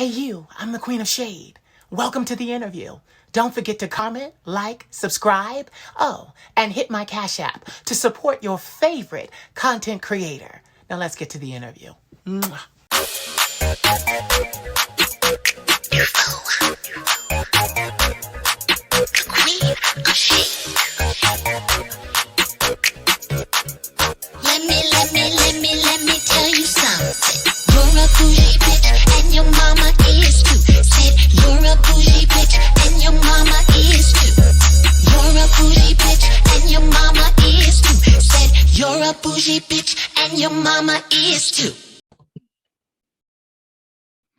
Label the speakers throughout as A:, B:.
A: Hey you, I'm the Queen of Shade. Welcome to the interview. Don't forget to comment, like, subscribe, and hit my Cash App to support your favorite content creator. Now let's get to the interview. Mwah.
B: Let me tell you something. You're a bougie bitch and your mama is too. Said you're a bougie bitch and your mama is too. You're a bougie bitch and your mama is too. Said you're a bougie bitch and your mama is too.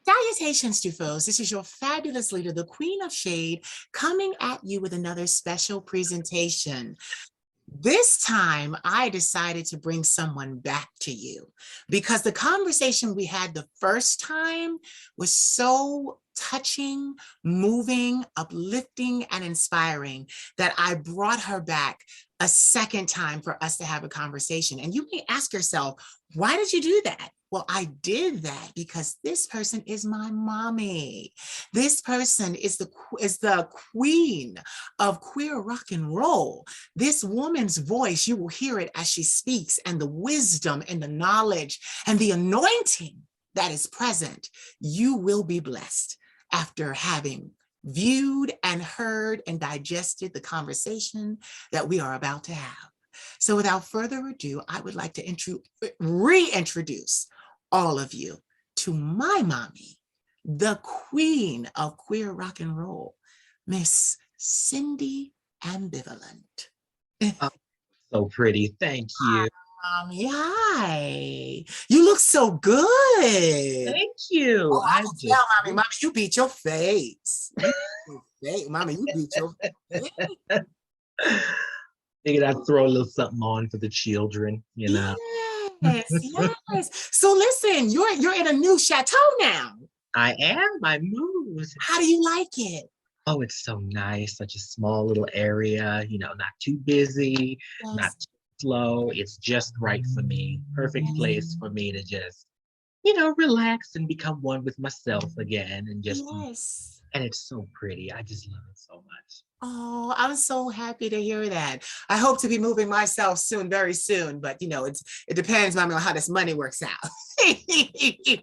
A: Salutations, Dufos. This is your fabulous leader, the Queen of Shade, coming at you with another special presentation. This time, I decided to bring someone back to you because the conversation we had the first time was so touching, moving, uplifting, and inspiring that I brought her back a second time for us to have a conversation. And you may ask yourself, why did you do that? Well, I did that because this person is my mommy. This person is the queen of queer rock and roll. This woman's voice, you will hear it as she speaks, and the wisdom and the knowledge and the anointing that is present. You will be blessed after having viewed and heard and digested the conversation that we are about to have. So without further ado, I would like to reintroduce all of you to my mommy, the queen of queer rock and roll, Miss Cyndi Ambivalent.
C: Oh, so pretty. Thank you.
A: Mommy, hi. You look so good.
C: Thank you.
A: Oh, I can tell, mommy, you beat your face. Mommy, you beat your face.
C: Figured I'd throw a little something on for the children, you know.
A: Yes, yes. So listen, you're in a new chateau now.
C: I am. I moved.
A: How do you like it?
C: Oh, it's so nice. Such a small little area, not too busy,
A: Yes.
C: not too slow. It's just right for me. Perfect place for me to just, relax and become one with myself again and just,
A: Yes.
C: and it's so pretty. I just love it so much.
A: Oh, I'm so happy to hear that. I hope to be moving myself soon, very soon, but it depends, mommy, on how this money works out. It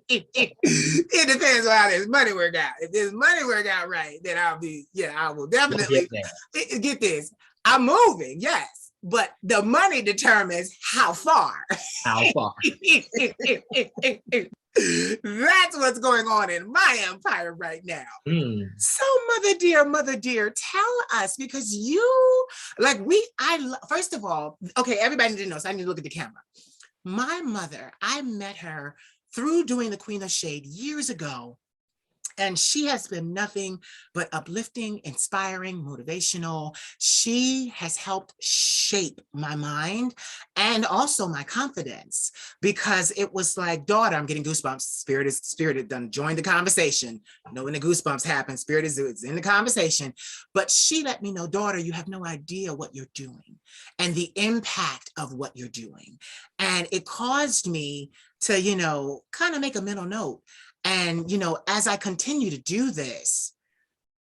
A: depends on how this money work out. If this money work out right, then I will definitely get this. I'm moving, yes, but the money determines how far.
C: How far?
A: That's what's going on in my empire right now. So mother dear, tell us, because first of all, okay, everybody didn't know, so I need to look at the camera. My mother, I met her through doing the Queen of Shade years ago. And she has been nothing but uplifting, inspiring, motivational. She has helped shape my mind and also my confidence, because it was like, daughter, I'm getting goosebumps. Spirit done joined the conversation. When the goosebumps happen, Spirit is in the conversation. But she let me know, daughter, you have no idea what you're doing and the impact of what you're doing. And it caused me to, kind of make a mental note. And, as I continue to do this,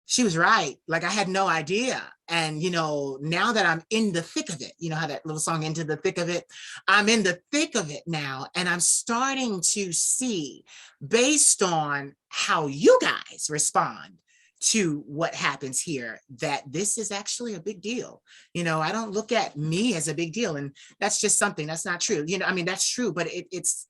A: she was right. Like, I had no idea. And, now that I'm in the thick of it, how that little song, Into the Thick of It, I'm in the thick of it now. And I'm starting to see, based on how you guys respond to what happens here, that this is actually a big deal. I don't look at me as a big deal. And that's just something that's not true. That's true, but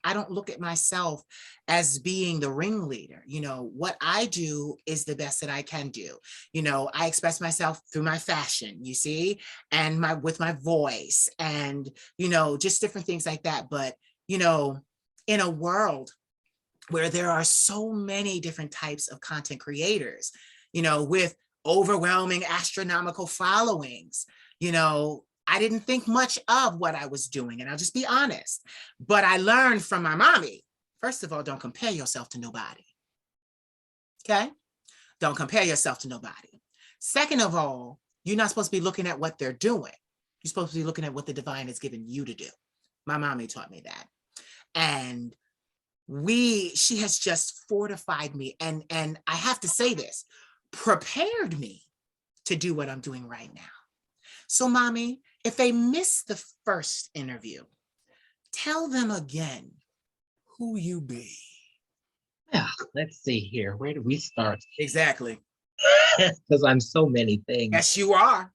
A: I don't look at myself as being the ringleader. What I do is the best that I can do. I express myself through my fashion, you see, and with my voice and, just different things like that. But, in a world where there are so many different types of content creators, with overwhelming astronomical followings, I didn't think much of what I was doing. And I'll just be honest, but I learned from my mommy. First of all, don't compare yourself to nobody. Okay? Don't compare yourself to nobody. Second of all, you're not supposed to be looking at what they're doing. You're supposed to be looking at what the divine has given you to do. My mommy taught me that. And she has just fortified me, and I have to say this, prepared me to do what I'm doing right now. So mommy, if they miss the first interview, tell them again who you be.
C: Yeah, let's see here. Where do we start?
A: Exactly.
C: Because I'm so many things.
A: Yes, you are.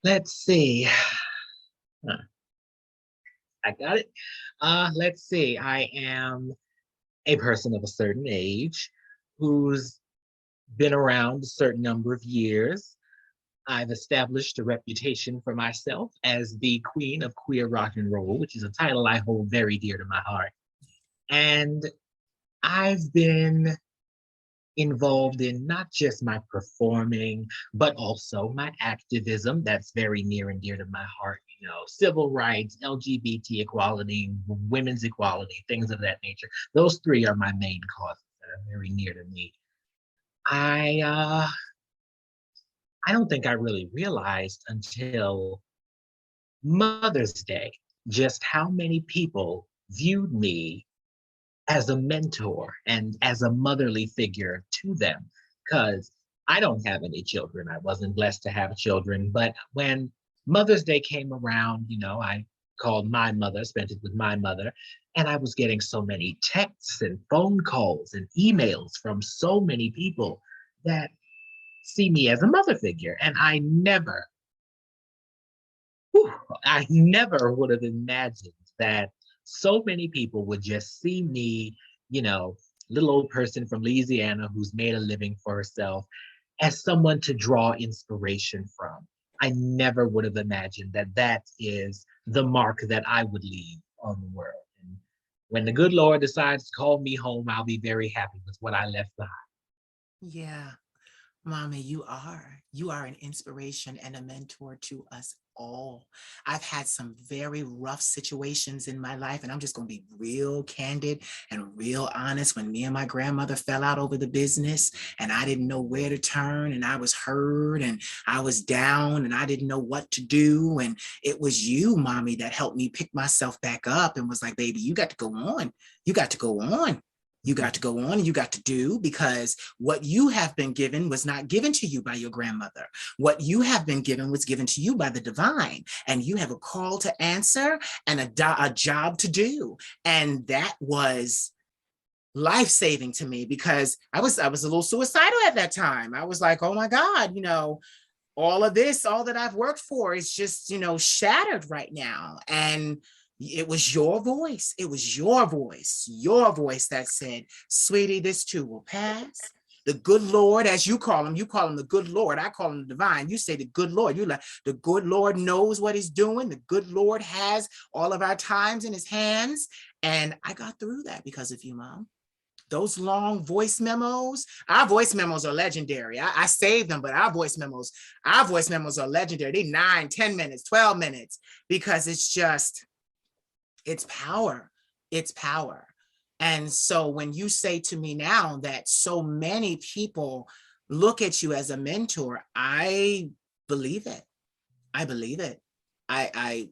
C: Let's see. Huh, I got it. Let's see. I am a person of a certain age who's been around a certain number of years. I've established a reputation for myself as the queen of queer rock and roll, which is a title I hold very dear to my heart. And I've been involved in not just my performing, but also my activism that's very near and dear to my heart. You know, civil rights, LGBT equality, women's equality, things of that nature. Those three are my main causes that are very near to me. I I don't think I really realized until Mother's Day just how many people viewed me as a mentor and as a motherly figure to them. Because I don't have any children. I wasn't blessed to have children. But when Mother's Day came around, you know, I called my mother, spent it with my mother, and I was getting so many texts and phone calls and emails from so many people that see me as a mother figure. And whew, I never would have imagined that so many people would just see me, you know, little old person from Louisiana who's made a living for herself, as someone to draw inspiration from. I never would have imagined that that is the mark that I would leave on the world. And when the good Lord decides to call me home, I'll be very happy with what I left behind.
A: Yeah. Mommy, you are. You are an inspiration and a mentor to us all. I've had some very rough situations in my life, and I'm just going to be real candid and real honest. When me and my grandmother fell out over the business, and I didn't know where to turn, and I was hurt, and I was down, and I didn't know what to do. And it was you, Mommy, that helped me pick myself back up and was like, baby, you got to go on. You got to go on. You got to go on and you got to do, because what you have been given was not given to you by your grandmother. What you have been given was given to you by the divine. And you have a call to answer and a job to do. And that was life-saving to me, because I was a little suicidal at that time. I was like, oh my God, all of this, all that I've worked for is just, shattered right now. And it was your voice. It was your voice that said, sweetie, this too will pass. The good Lord, as you call him the good Lord. I call him the divine. You say the good Lord. You like, the good Lord knows what he's doing. The good Lord has all of our times in his hands. And I got through that because of you, Mom. Those long voice memos, our voice memos are legendary. I save them, but our voice memos are legendary. They 9, 10 minutes, 12 minutes, because it's power. It's power. And so when you say to me now that so many people look at you as a mentor, I believe it. I believe it. I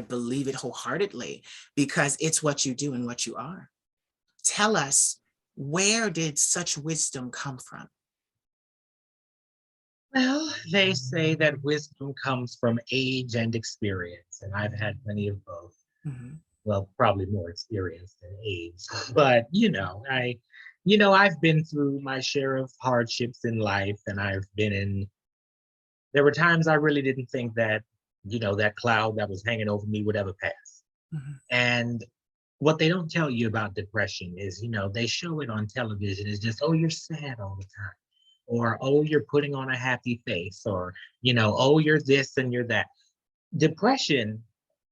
A: believe it wholeheartedly, because it's what you do and what you are. Tell us, where did such wisdom come from?
C: Well, they say that wisdom comes from age and experience, and I've had plenty of both.
A: Mhm.
C: Well, probably more experience than age. But I've been through my share of hardships in life, and there were times I really didn't think that, that cloud that was hanging over me would ever pass.
A: Mhm.
C: And what they don't tell you about depression is, they show it on television. It's just, oh, you're sad all the time. Or, oh, you're putting on a happy face. Or, oh, you're this and you're that. Depression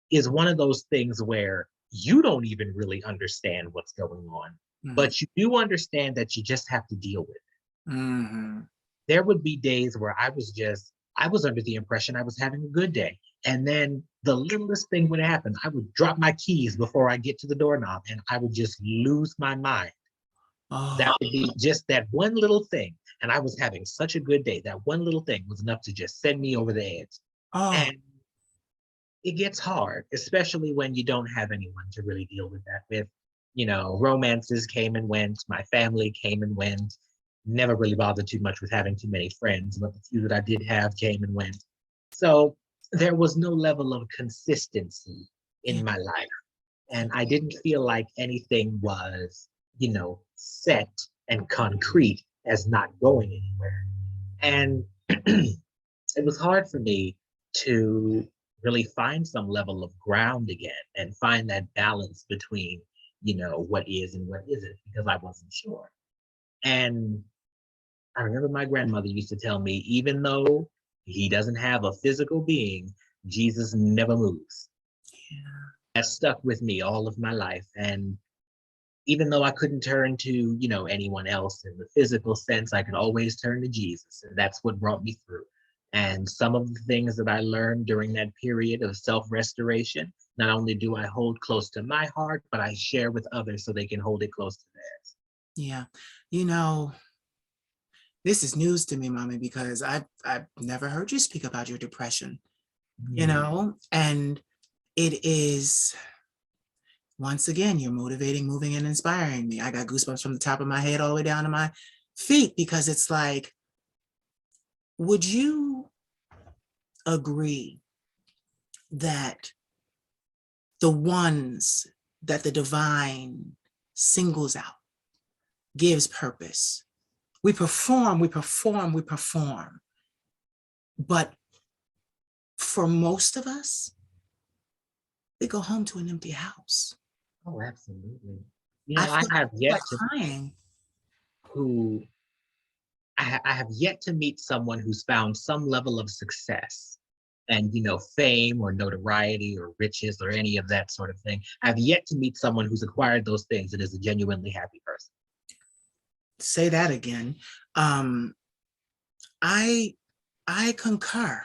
C: is one of those things where you don't even really understand what's going on,
A: Mhm.
C: but you do understand that you just have to deal with it.
A: Mhm.
C: There would be days where I was under the impression I was having a good day. And then the littlest thing would happen. I would drop my keys before I get to the doorknob and I would just lose my mind. That
A: Oh,
C: would be just that one little thing. And I was having such a good day. That one little thing was enough to just send me over the edge.
A: oh,
C: And it gets hard, especially when you don't have anyone to really deal with that with. romances came and went. My family came and went. Never really bothered too much with having too many friends, but the few that I did have came and went. So there was no level of consistency
A: Yeah.
C: in my life. And I didn't feel like anything was, set and concrete as not going anywhere. And it was hard for me to really find some level of ground again and find that balance between, what is and what isn't, because I wasn't sure. And I remember my grandmother used to tell me, even though he doesn't have a physical being, Jesus never moves.
A: Yeah.
C: That stuck with me all of my life. And even though I couldn't turn to, anyone else in the physical sense, I could always turn to Jesus. And that's what brought me through. And some of the things that I learned during that period of self-restoration, not only do I hold close to my heart, but I share with others so they can hold it close to theirs.
A: Yeah. You know, this is news to me, mommy, because I've never heard you speak about your depression, and it is, once again, you're motivating, moving, and inspiring me. I got goosebumps from the top of my head all the way down to my feet, because it's like, would you agree that the ones that the divine singles out, gives purpose? We perform, we perform, we perform. But for most of us, they go home to an empty house.
C: Oh, absolutely.
A: I
C: I
A: feel
C: have
A: like
C: yet to
A: crying.
C: who I have yet to meet someone who's found some level of success and fame or notoriety or riches or any of that sort of thing. I've yet to meet someone who's acquired those things and is a genuinely happy person.
A: Say that again. Um, I I concur.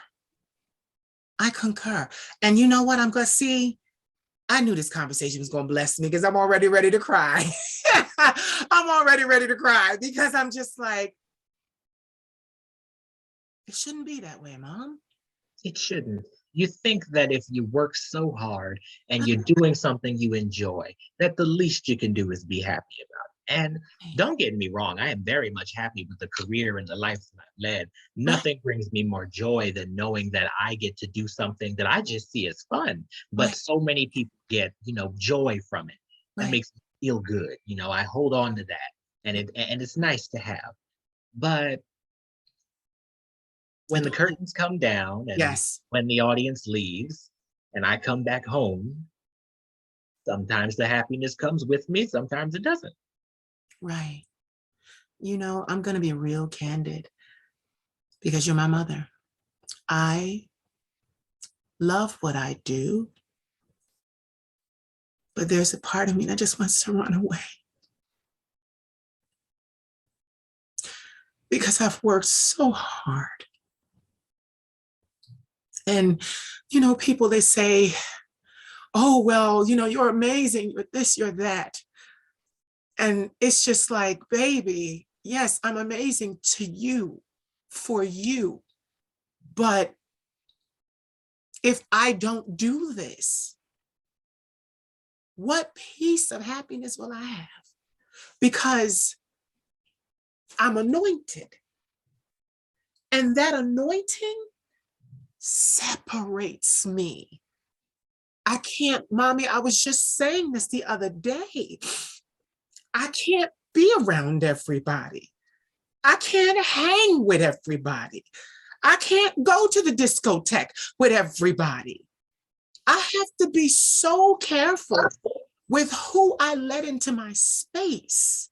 A: I concur. And you know what? I'm gonna see. I knew this conversation was gonna bless me, because I'm already ready to cry. I'm already ready to cry, because I'm just like, it shouldn't be that way, Mom.
C: It shouldn't. You think that if you work so hard and you're doing something you enjoy, that the least you can do is be happy about it. And don't get me wrong, I am very much happy with the career and the life that I've led.
A: Right,
C: Nothing brings me more joy than knowing that I get to do something that I just see as fun. But
A: right,
C: so many people get, joy from it. That
A: right.
C: makes me feel good. I hold on to that. And it's nice to have. But when the curtains come down and
A: Yes,
C: when the audience leaves and I come back home, sometimes the happiness comes with me, sometimes it doesn't.
A: right. I'm gonna be real candid, because you're my mother. I love what I do, but there's a part of me that just wants to run away, because I've worked so hard. And, people, they say, oh, well, you're amazing, you're this, you're that. And it's just like, baby, yes, I'm amazing to you, for you. But if I don't do this, what piece of happiness will I have? Because I'm anointed. And that anointing separates me. I can't, mommy, I was just saying this the other day. I can't be around everybody. I can't hang with everybody. I can't go to the discotheque with everybody. I have to be so careful with who I let into my space.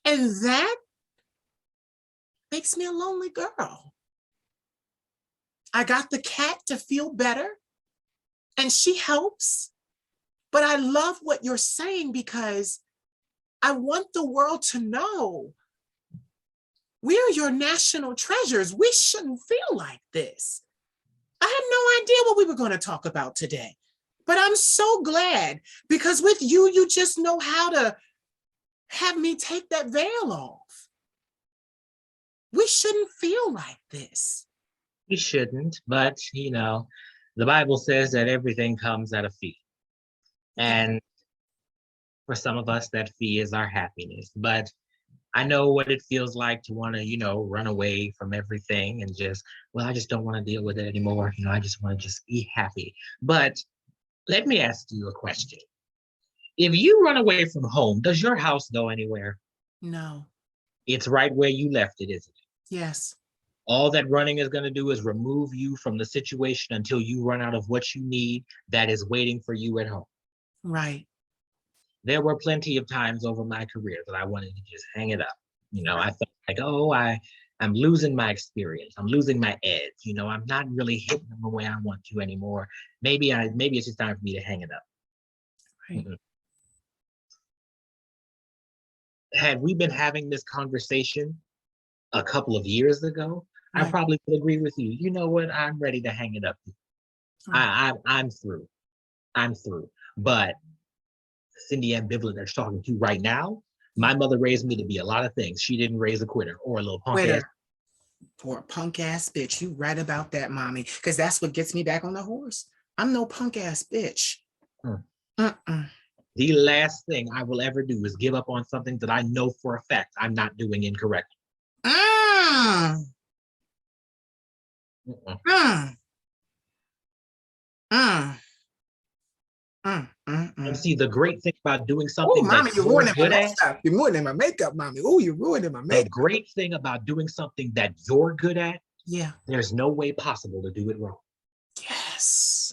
A: And that makes me a lonely girl. I got the cat to feel better, and she helps. But I love what you're saying, because I want the world to know we're your national treasures. We shouldn't feel like this. I had no idea what we were going to talk about today, but I'm so glad, because with you, you just know how to have me take that veil off. We shouldn't feel like this.
C: We shouldn't, but the Bible says that everything comes at a fee.
A: Yeah.
C: And For some of us, that fee is our happiness. But I know what it feels like to want to, run away from everything and just, well, I just don't want to deal with it anymore. I just want to just be happy. But let me ask you a question. If you run away from home, does your house go anywhere?
A: No.
C: It's right where you left it, isn't it?
A: Yes.
C: All that running is going to do is remove you from the situation until you run out of what you need that is waiting for you at home.
A: Right.
C: There were plenty of times over my career that I wanted to just hang it up. I felt like, oh, I'm losing my experience. I'm losing my edge. I'm not really hitting them the way I want to anymore. Maybe it's just time for me to hang it up.
A: Right.
C: Mhm. Had we been having this conversation a couple of years ago, I
A: Right.
C: probably would agree with you. You know what? I'm ready to hang it up.
A: Right.
C: I'm through. I'm through. But Cyndi Ambivalent that you're talking to right now, my mother raised me to be a lot of things. She didn't raise a quitter or a little punk ass.
A: Quitter. For a punk ass bitch. You right about that, mommy. Because that's what gets me back on the horse. I'm no punk ass bitch.
C: Hmm.
A: Mm-mm.
C: The last thing I will ever do is give up on something that I know for a fact I'm not doing incorrectly.
A: Mm.
C: Mm-mm.
A: Mm. Mm.
C: And see, the great thing about doing
A: Oh,
C: something that
A: mommy, you're
C: you're
A: ruining my
C: good at,
A: makeup. You're ruining my makeup, mommy. Oh, you're ruining my
C: the
A: makeup.
C: great thing about doing something that you're good at,
A: Yeah.
C: there's no way possible to do it wrong.
A: Yes.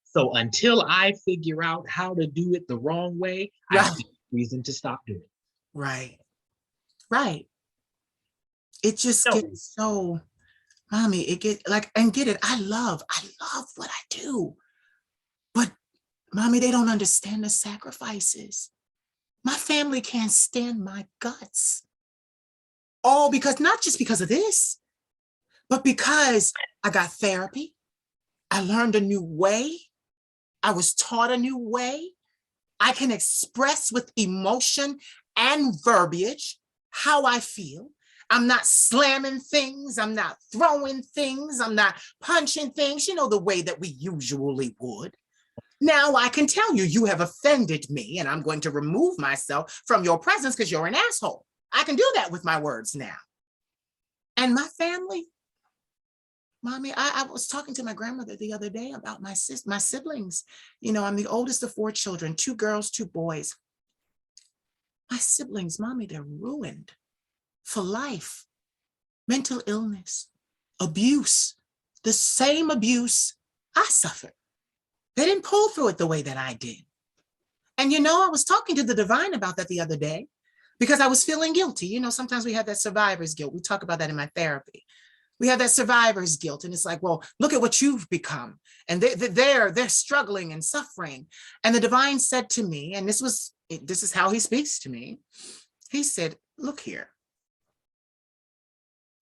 C: So until I figure out how to do it the wrong way, I
A: Right.
C: have no reason to stop doing it.
A: Right. Right. It just
C: No,
A: gets so, mommy, it get like, and get it. I love what I do. But mommy, they don't understand the sacrifices. My family can't stand my guts. All because, not just because of this, but because I got therapy. I learned a new way. I was taught a new way. I can express with emotion and verbiage how I feel. I'm not slamming things. I'm not throwing things. I'm not punching things, the way that we usually would. Now I can tell you, you have offended me, and I'm going to remove myself from your presence because you're an asshole. I can do that with my words now. And my family, mommy, I was talking to my grandmother the other day about my siblings. I'm the oldest of 4 children, 2 girls, 2 boys. My siblings, mommy, they're ruined for life. Mental illness, abuse, the same abuse I suffered. They didn't pull through it the way that I did. And I was talking to the divine about that the other day because I was feeling guilty. Sometimes we have that survivor's guilt. We talk about that in my therapy. We have that survivor's guilt, and it's like, well, look at what you've become, and they're struggling and suffering. And the divine said to me, and this is how he speaks to me. He said, "Look here,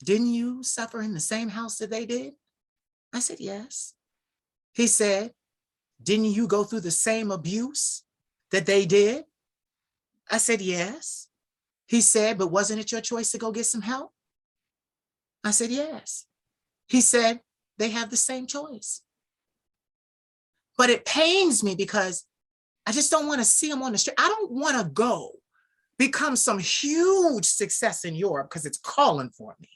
A: didn't you suffer in the same house that they did?" I said, "Yes." He said, "Didn't you go through the same abuse that they did?" I said, "Yes." He said, "But wasn't it your choice to go get some help?" I said, "Yes." He said, "They have the same choice." But it pains me because I just don't want to see them on the street. I don't want to go become some huge success in Europe because it's calling for me,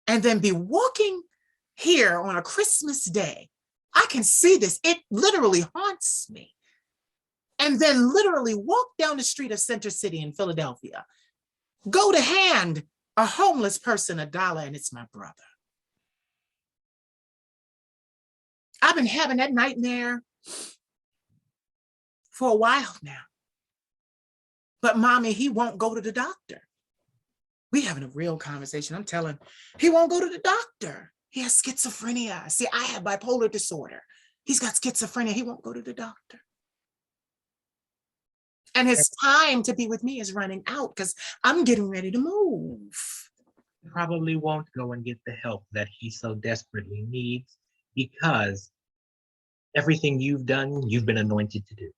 A: and then be walking here on a Christmas day. I can see this. It literally haunts me. And then literally walk down the street of Center City in Philadelphia, go to hand a homeless person $1, and it's my brother. I've been having that nightmare for a while now. But mommy, he won't go to the doctor. We having a real conversation. I'm telling, he won't go to the doctor. He has schizophrenia. See, I have bipolar disorder. He's got schizophrenia. He won't go to the doctor. And his time to be with me is running out because I'm getting ready to move.
C: probably won't go and get the help that he so desperately needs because everything you've done, you've been anointed to do.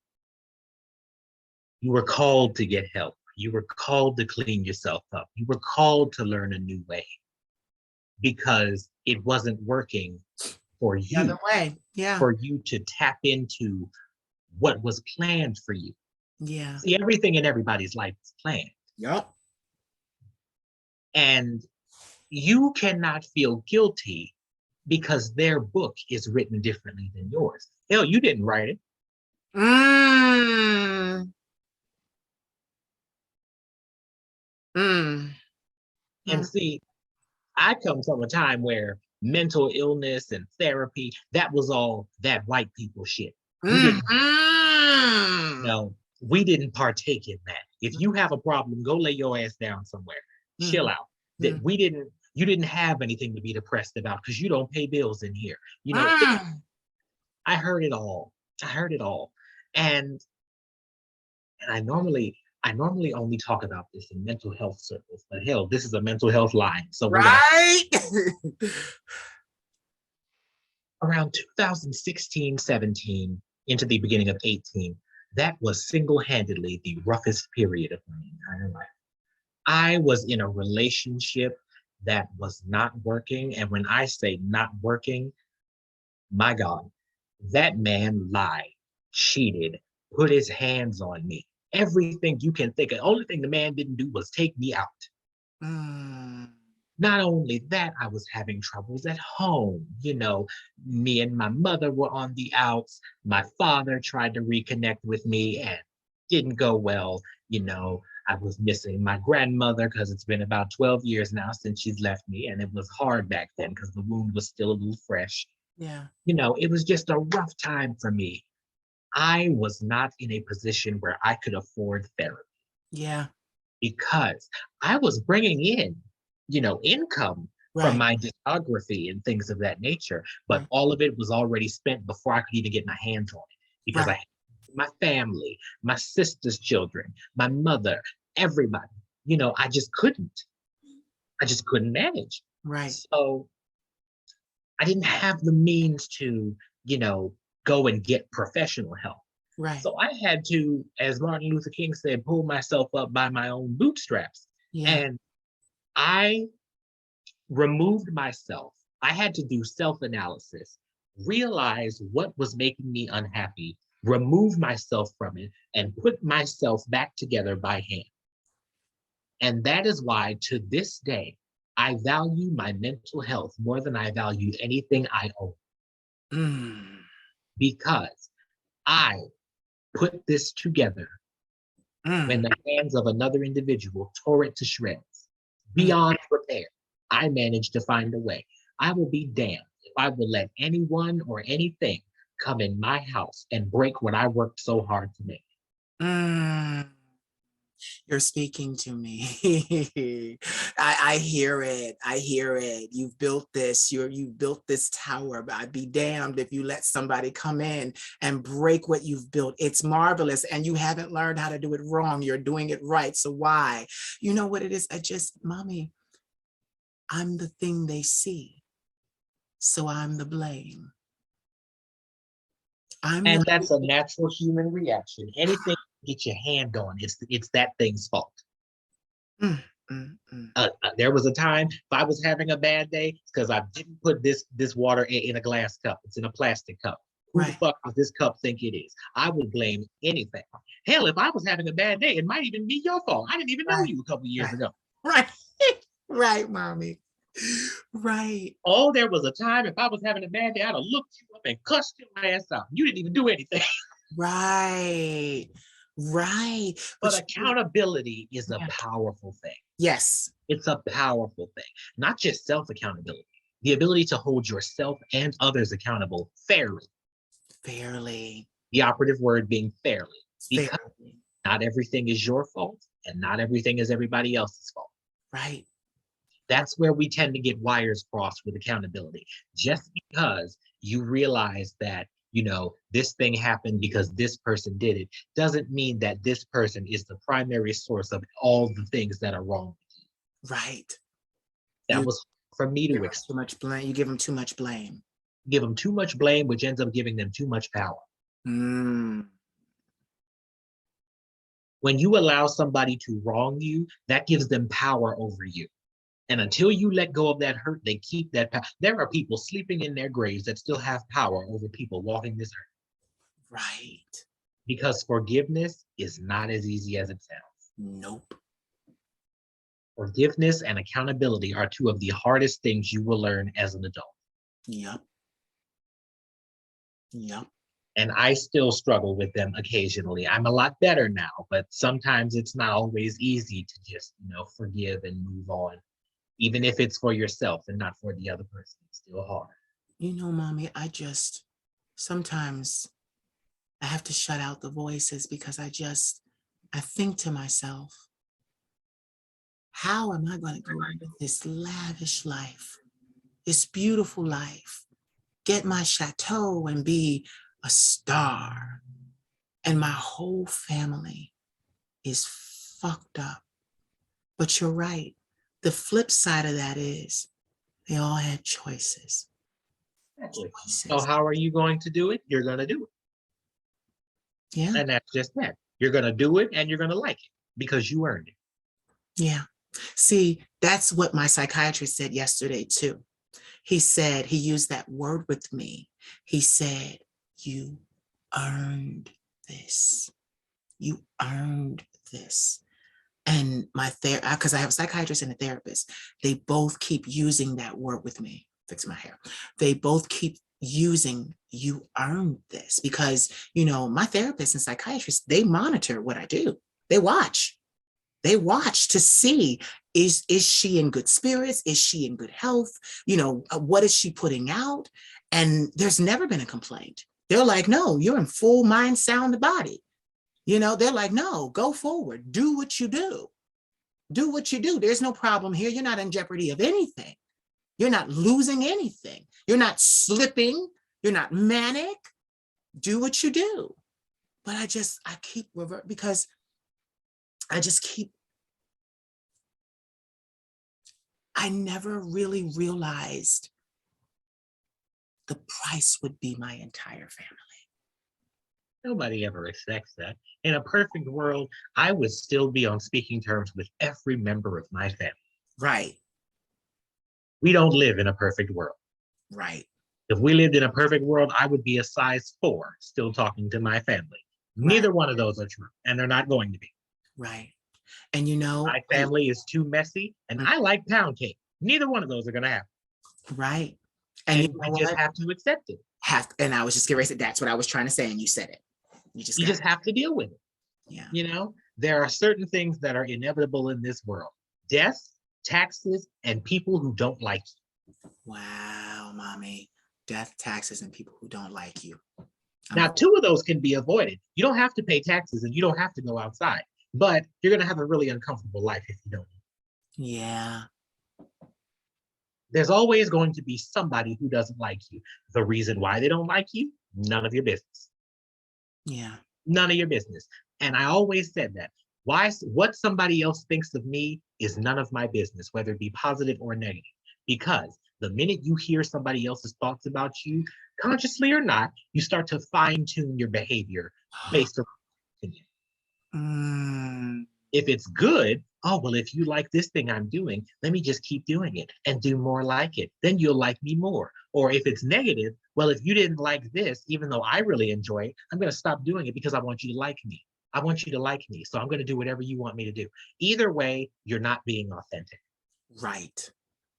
C: You were called to get help. You were called to clean yourself up. You were called to learn a new way because it wasn't working for
A: The other
C: you,
A: way. Yeah.
C: for you to tap into what was planned for you.
A: Yeah.
C: See, everything in everybody's life is planned.
A: Yup.
C: And you cannot feel guilty because their book is written differently than yours. Hell, you didn't write it.
A: Mm. Mm.
C: And
A: Mm.
C: see, I come from a time where mental illness and therapy, that was all that white people shit. We
A: Mm.
C: didn't
A: Mm.
C: know, we didn't partake in that. If you have a problem, go lay your ass down somewhere. Chill
A: Mm.
C: out. That
A: Mm.
C: we didn't, you didn't have anything to be depressed about because you don't pay bills in here.
A: Mm.
C: I heard it all. I heard it all. And I normally only talk about this in mental health circles, but hell, this is a mental health line. So we're gonna
A: Right.
C: around 2016, 17 into the beginning of 18, that was single-handedly the roughest period of my entire life. I was in a relationship that was not working. And when I say not working, my God, that man lied, cheated, put his hands on me. Everything you can think of. The only thing the man didn't do was take me out.
A: Mm.
C: Not only that, I was having troubles at home. Me and my mother were on the outs. My father tried to reconnect with me and didn't go well. I was missing my grandmother because it's been about 12 years now since she's left me. And it was hard back then because the wound was still a little fresh.
A: Yeah.
C: It was just a rough time for me. I was not in a position where I could afford therapy
A: Yeah.
C: because I was bringing in, income from
A: Right.
C: my discography and things of that nature, but
A: Right.
C: all of it was already spent before I could even get my hands on it because I
A: Right.
C: had my family, my sister's children, my mother, everybody. I just couldn't. I just couldn't manage.
A: Right.
C: So I didn't have the means to, go and get professional help.
A: Right.
C: So I had to, as Martin Luther King said, pull myself up by my own bootstraps.
A: Yeah.
C: And I removed myself. I had to do self analysis, realize what was making me unhappy, remove myself from it, and put myself back together by hand. And that is why to this day, I value my mental health more than I value anything I own
A: Mm.
C: because I put this together when
A: Mm.
C: the hands of another individual tore it to shreds.
A: Mm.
C: Beyond repair, I managed to find a way. I will be damned if I will let anyone or anything come in my house and break what I worked so hard to make.
A: Mm. You're speaking to me. I hear it. I hear it. You've built this. You've built this tower. But I'd be damned if you let somebody come in and break what you've built. It's marvelous, and you haven't learned how to do it wrong. You're doing it right. So why? You know what it is? Mommy, I'm the thing they see. So I'm the blame. I'm
C: And
A: the
C: that's a natural human reaction. Anything you get your hand on, it's that thing's fault.
A: mm, mm, mm.
C: There was a time if I was having a bad day, it's because I didn't put this water in a glass cup. It's in a plastic cup. Who the
A: Right,
C: fuck does this cup think it is? I would blame anything. Hell, if I was having a bad day, it might even be your fault. I didn't even know
A: right,
C: you a couple years
A: right,
C: ago.
A: right, right, mommy. Right,
C: Oh, there was a time if I was having a bad day, I'd have looked you up and cussed your ass out. You didn't even do anything.
A: right, right.
C: But
A: But
C: accountability is a
A: yeah.
C: powerful thing.
A: Yes,
C: It's a powerful thing, not just self accountability, the ability to hold yourself and others accountable fairly.
A: fairly,
C: The operative word being fairly, because
A: fairly.
C: not everything is your fault and not everything is everybody else's fault.
A: Right.
C: That's where we tend to get wires crossed with accountability. Just because you realize that, this thing happened because this person did it, doesn't mean that this person is the primary source of all the things that are wrong.
A: Right.
C: That
A: You
C: was for me to
A: give them too much blame. You give them too much blame.
C: give them too much blame, which ends up giving them too much power.
A: Mm.
C: When you allow somebody to wrong you, that gives them power over you. And until you let go of that hurt, they keep that power. There are people sleeping in their graves that still have power over people walking this earth.
A: Right.
C: Because forgiveness is not as easy as it sounds.
A: Nope.
C: Forgiveness and accountability are two of the hardest things you will learn as an adult.
A: Yep. Yep.
C: And I still struggle with them occasionally. I'm a lot better now, but sometimes it's not always easy to just, forgive and move on. Even if it's for yourself and not for the other person, it's still hard.
A: Mommy, sometimes I have to shut out the voices because I think to myself, how am I going to go live this lavish life, this beautiful life, get my chateau and be a star, and my whole family is fucked up? But you're right. The flip side of that is they all had choices.
C: Exactly. So how are you going to do it? You're going to do it.
A: Yeah.
C: And that's just that. You're going to do it and you're going to like it because you earned it.
A: Yeah. See, that's what my psychiatrist said yesterday too. He said, he used that word with me. He said, you earned this. You earned this. And my therapist, because I have a psychiatrist and a therapist, they both keep using that word with me. Fix my hair. They both keep using you earned this because, my therapist and psychiatrist, they monitor what I do. They watch. They watch to see, is she in good spirits? Is she in good health? What is she putting out? And there's never been a complaint. They're like, no, you're in full mind, sound body. They're like, no, go forward. Do what you do. Do what you do. There's no problem here. You're not in jeopardy of anything. You're not losing anything. You're not slipping. You're not manic. Do what you do. But I keep revert because I never really realized the price would be my entire family.
C: Nobody ever expects that. In a perfect world, I would still be on speaking terms with every member of my family.
A: Right.
C: We don't live in a perfect world.
A: Right.
C: If we lived in a perfect world, I would be a size 4 still talking to my family. Neither one of those are true, and they're not going to be.
A: Right. And
C: my family is too messy, and I like pound cake. Neither one of those are going to happen.
A: Right.
C: And we just have to accept it.
A: And I was just getting ready to say, that's what I was trying to say, and you said it. You just
C: have to deal with it.
A: Yeah.
C: There are certain things that are inevitable in this world: death, taxes, and people who don't like you.
A: Wow, mommy. Death, taxes, and people who don't like you.
C: Now, 2 of those can be avoided. You don't have to pay taxes and you don't have to go outside, but you're going to have a really uncomfortable life if you don't.
A: Yeah.
C: There's always going to be somebody who doesn't like you. The reason why they don't like you, none of your business.
A: Yeah.
C: None of your business. And I always said that. What somebody else thinks of me is none of my business, whether it be positive or negative. Because the minute you hear somebody else's thoughts about you, consciously or not, you start to fine-tune your behavior based on opinion. If it's good, oh, well, if you like this thing I'm doing, let me just keep doing it and do more like it. Then you'll like me more. Or if it's negative, well, if you didn't like this, even though I really enjoy it, I'm going to stop doing it because I want you to like me. I want you to like me. So I'm going to do whatever you want me to do. Either way, you're not being authentic.
A: Right.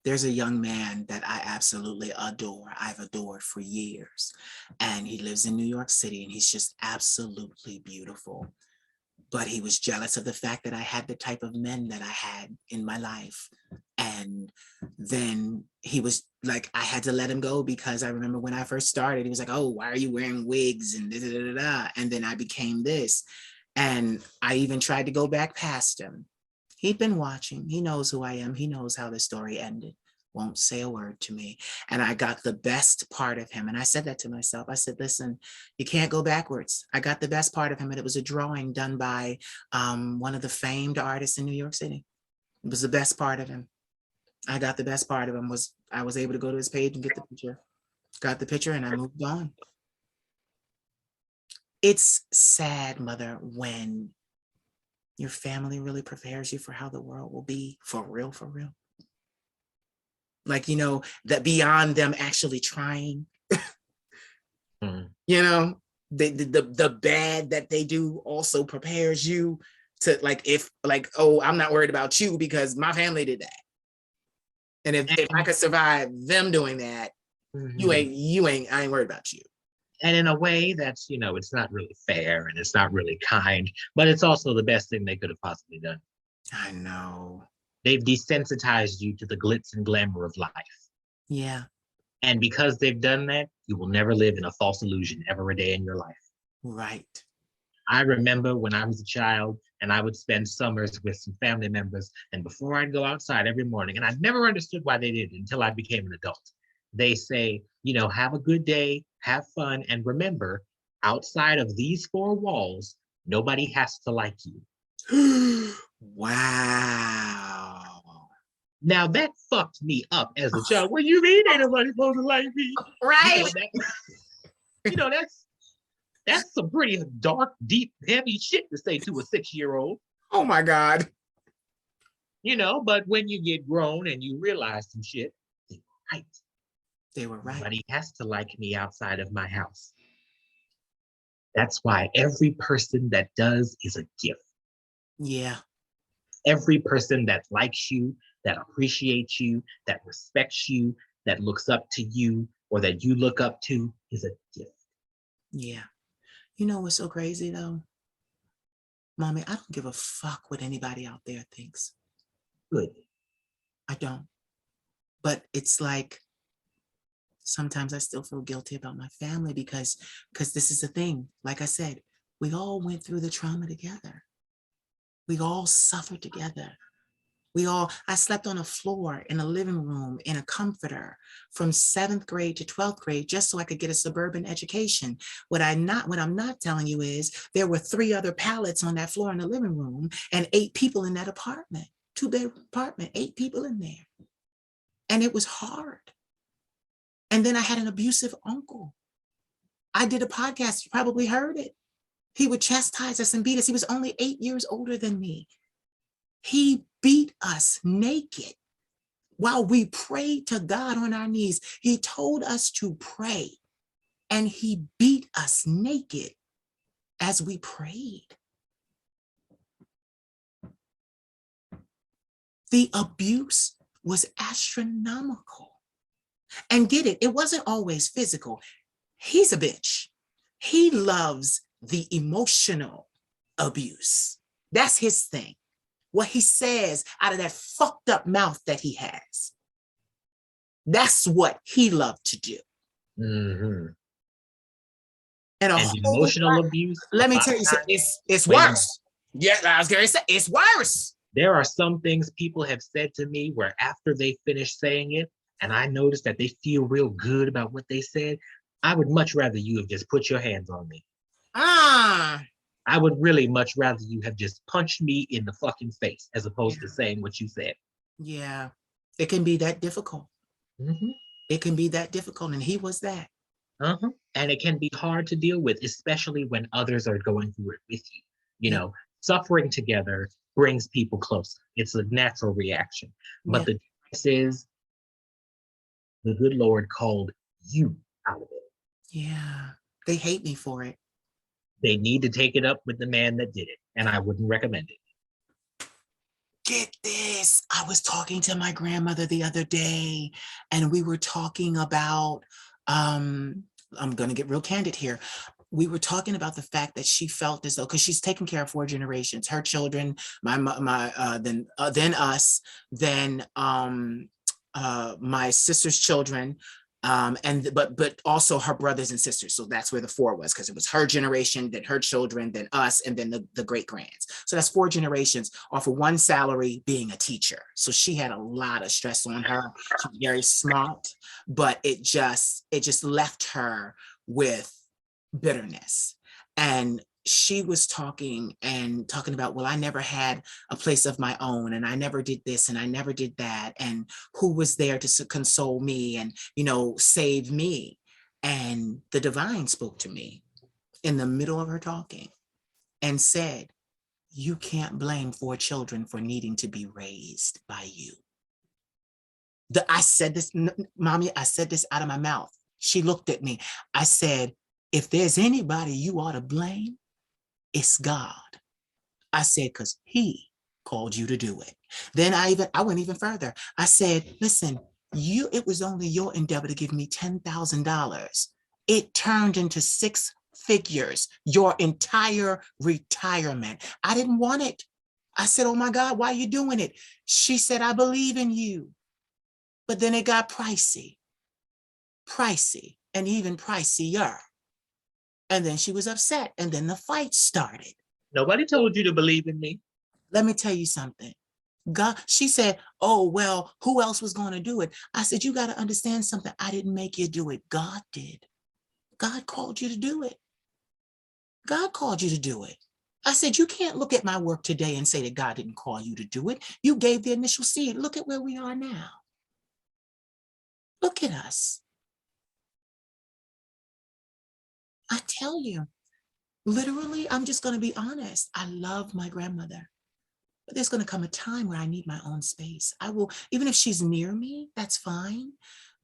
A: There's a young man that I absolutely adore. I've adored for years. And he lives in New York City, and he's just absolutely beautiful. But he was jealous of the fact that I had the type of men that I had in my life. And then he was like, I had to let him go because I remember when I first started, he was like, oh, why are you wearing wigs? And da, da, da, da, da. And then I became this. And I even tried to go back past him. He'd been watching. He knows who I am. He knows how the story ended. Won't say a word to me. And I got the best part of him. And I said that to myself. I said, listen, you can't go backwards. I got the best part of him. And it was a drawing done by one of the famed artists in New York City. It was the best part of him. I got the best part of him. I was able to go to his page and get the picture. Got the picture and I moved on. It's sad, Mother, when your family really prepares you for how the world will be for real, for real. Like, that beyond them actually trying, the bad that they do also prepares you to like, if like, oh, I'm not worried about you because my family did that. And if I could survive them doing that, I ain't worried about you.
C: And in a way that's, it's not really fair and it's not really kind, but it's also the best thing they could have possibly done.
A: I know.
C: They've desensitized you to the glitz and glamour of life.
A: Yeah.
C: And because they've done that, you will never live in a false illusion ever a day in your life.
A: Right.
C: I remember when I was a child and I would spend summers with some family members, and before I'd go outside every morning, and I never understood why they did until I became an adult. They say, have a good day, have fun, and remember, outside of these four walls, nobody has to like you.
A: Wow.
C: Now that fucked me up as a child. What do you mean ain't nobody supposed to like me?
A: Right.
C: That's some pretty dark, deep, heavy shit to say to a 6-year-old.
A: Oh my God.
C: But when you get grown and you realize some shit, they were right.
A: They were right.
C: Nobody has to like me outside of my house. That's why every person that does is a gift.
A: Yeah.
C: Every person that likes you, that appreciates you, that respects you, that looks up to you, or that you look up to is a gift.
A: Yeah. You know what's so crazy though? Mommy, I don't give a fuck what anybody out there thinks.
C: Good.
A: I don't. But it's like, sometimes I still feel guilty about my family because this is the thing. Like I said, we all went through the trauma together. We all suffered together. I slept on a floor in a living room in a comforter from 7th grade to 12th grade just so I could get a suburban education. What I'm not telling you is there were 3 other pallets on that floor in the living room and 8 people in that apartment, 2-bedroom apartment, 8 people in there. And it was hard. And then I had an abusive uncle. I did a podcast, you probably heard it. He would chastise us and beat us. He was only 8 years older than me. He beat us naked while we prayed to God on our knees. He told us to pray, and he beat us naked as we prayed. The abuse was astronomical. And get it, it wasn't always physical. He's a bitch. He loves the emotional abuse. That's his thing. What he says out of that fucked up mouth that he has. That's what he loved to do.
C: Mm-hmm.
A: And
C: emotional abuse.
A: Let me tell you something, it's worse. Yeah, I was going to say, it's worse.
C: There are some things people have said to me where after they finish saying it, and I notice that they feel real good about what they said, I would much rather you have just put your hands on me. I would really much rather you have just punched me in the fucking face as opposed to saying what you said.
A: Yeah, it can be that difficult.
C: Mm-hmm.
A: It can be that difficult, and he was that.
C: Uh-huh. And it can be hard to deal with, especially when others are going through it with you. You know, suffering together brings people closer. It's a natural reaction. But the difference is the good Lord called you out of it.
A: Yeah, they hate me for it.
C: They need to take it up with the man that did it, and I wouldn't recommend it.
A: Get this. I was talking to my grandmother the other day, and we were talking about, I'm going to get real candid here. We were talking about the fact that she felt as though, because she's taken care of 4 generations, her children, then us, then my sister's children, but also her brothers and sisters. So that's where the 4 was, because it was her generation, then her children, then us, and then the great grands. So that's 4 generations off of one salary being a teacher. So she had a lot of stress on her. She's very smart, but it just left her with bitterness. And she was talking about, well, I never had a place of my own, and I never did this, and I never did that, and who was there to console me and, save me? And the divine spoke to me in the middle of her talking and said, you can't blame 4 children for needing to be raised by you. I said this, Mommy, I said this out of my mouth. She looked at me. I said, if there's anybody you ought to blame, it's God. I said, because he called you to do it. Then I went even further. I said, listen, it was only your endeavor to give me $10,000. It turned into 6 figures, your entire retirement. I didn't want it. I said, oh my God, why are you doing it? She said, I believe in you. But then it got pricey, and even pricier. And then she was upset, and then the fight started.
C: Nobody told you to believe in me.
A: Let me tell you something. God, she said, oh, well, who else was going to do it? I said, you got to understand something. I didn't make you do it. God did. God called you to do it. God called you to do it. I said, you can't look at my work today and say that God didn't call you to do it. You gave the initial seed. Look at where we are now. Look at us. I tell you, literally, I'm just going to be honest. I love my grandmother. But there's going to come a time where I need my own space. I will, even if she's near me, that's fine.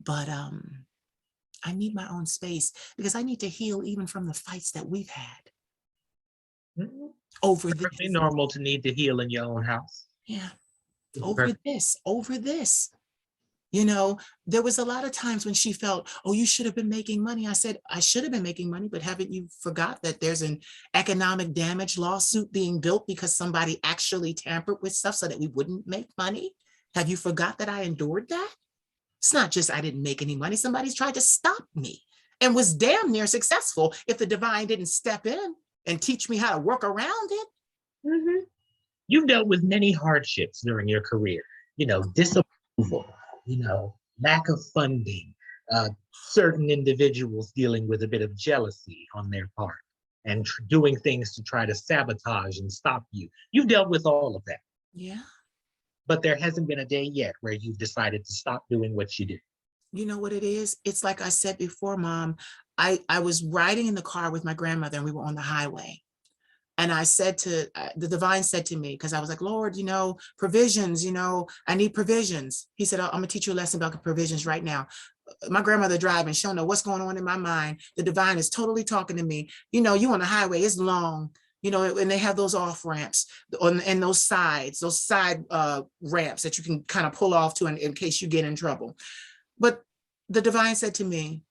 A: But I need my own space because I need to heal even from the fights that we've had over this.
C: It's perfectly normal to need to heal in your own house.
A: Yeah, over this. You know, there was a lot of times when she felt, oh, you should have been making money. I said, I should have been making money, but haven't you forgot that there's an economic damage lawsuit being built because somebody actually tampered with stuff so that we wouldn't make money? Have you forgot that I endured that? It's not just I didn't make any money. Somebody's tried to stop me and was damn near successful if the divine didn't step in and teach me how to work around it.
C: Mm-hmm. You've dealt with many hardships during your career, disapproval, lack of funding, certain individuals dealing with a bit of jealousy on their part and doing things to try to sabotage and stop you. You've dealt with all of that.
A: Yeah.
C: But there hasn't been a day yet where you've decided to stop doing what you do.
A: You know what it is? It's like I said before, Mom, I was riding in the car with my grandmother and we were on the highway. And I said to, the divine said to me, because I was like, Lord, provisions, I need provisions. He said, I'm going to teach you a lesson about provisions right now. My grandmother driving, she don't know what's going on in my mind. The divine is totally talking to me. You on the highway, it's long, and they have those off ramps and those side ramps that you can kind of pull off to in case you get in trouble. But the divine said to me,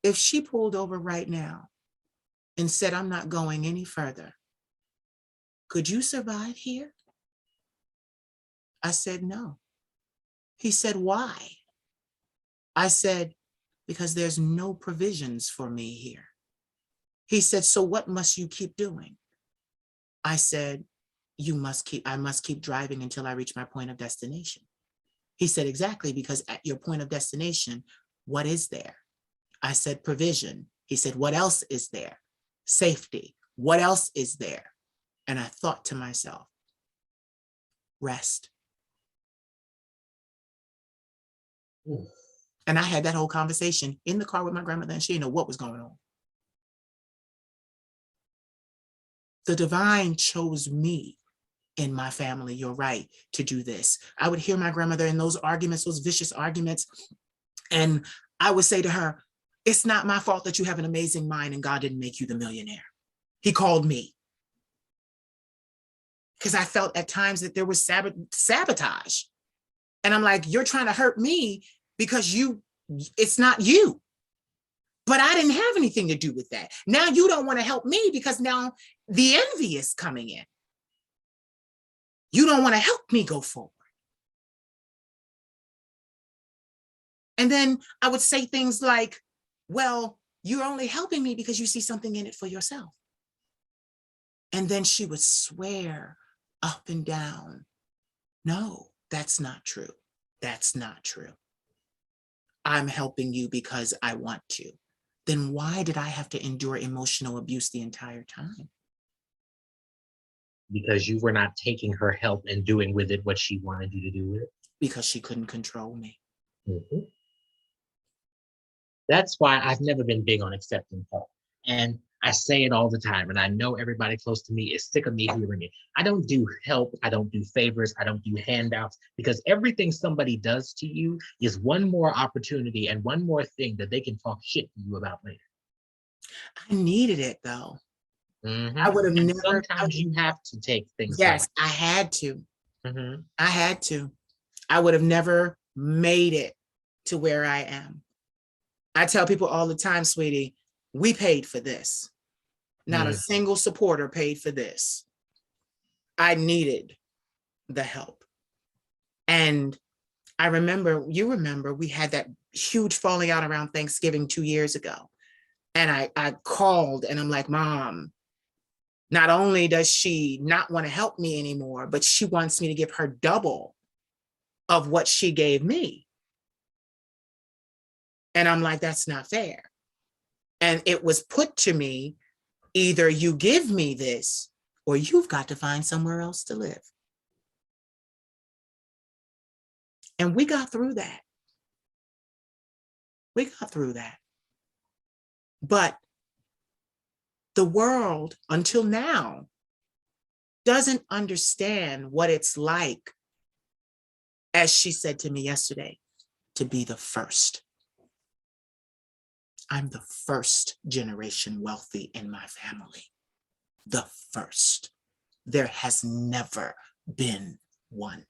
A: if she pulled over right now and said, I'm not going any further, could you survive here? I said, no. He said, why? I said, because there's no provisions for me here. He said, so what must you keep doing? I said, I must keep driving until I reach my point of destination. He said, exactly, because at your point of destination, what is there? I said, provision. He said, what else is there? Safety. What else is there? And I thought to myself, rest. Ooh. And I had that whole conversation in the car with my grandmother, and she didn't know what was going on. The divine chose me in my family, you're right, to do this. I would hear my grandmother in those arguments, those vicious arguments, and I would say to her, it's not my fault that you have an amazing mind and God didn't make you the millionaire. He called me. Because I felt at times that there was sabotage. And I'm like, you're trying to hurt me because it's not you. But I didn't have anything to do with that. Now you don't want to help me because now the envy is coming in. You don't want to help me go forward. And then I would say things like, well, you're only helping me because you see something in it for yourself. And then she would swear up and down, no, that's not true. That's not true. I'm helping you because I want to. Then why did I have to endure emotional abuse the entire time?
C: Because you were not taking her help and doing with it what she wanted you to do with it.
A: Because she couldn't control me.
C: Mm-hmm. That's why I've never been big on accepting help. And I say it all the time, and I know everybody close to me is sick of me hearing it. I don't do help, I don't do favors, I don't do handouts, because everything somebody does to you is one more opportunity and one more thing that they can talk shit to you about later.
A: I needed it though. I
C: Mhm.
A: would have
C: And
A: never,
C: sometimes you have to take things from
A: yes, I had to.
C: it. Mhm.
A: I had to. I would have never made it to where I am. I tell people all the time, sweetie, we paid for this. Not a
C: Mm.
A: single supporter paid for this. I needed the help. And I remember, you remember, we had that huge falling out around Thanksgiving 2 years ago. And I called and I'm like, Mom, not only does she not want to help me anymore, but she wants me to give her double of what she gave me. And I'm like, that's not fair. And it was put to me, either you give me this or you've got to find somewhere else to live. And we got through that. We got through that. But the world, until now, doesn't understand what it's like, as she said to me yesterday, to be the first. I'm the first generation wealthy in my family. The first. There has never been one.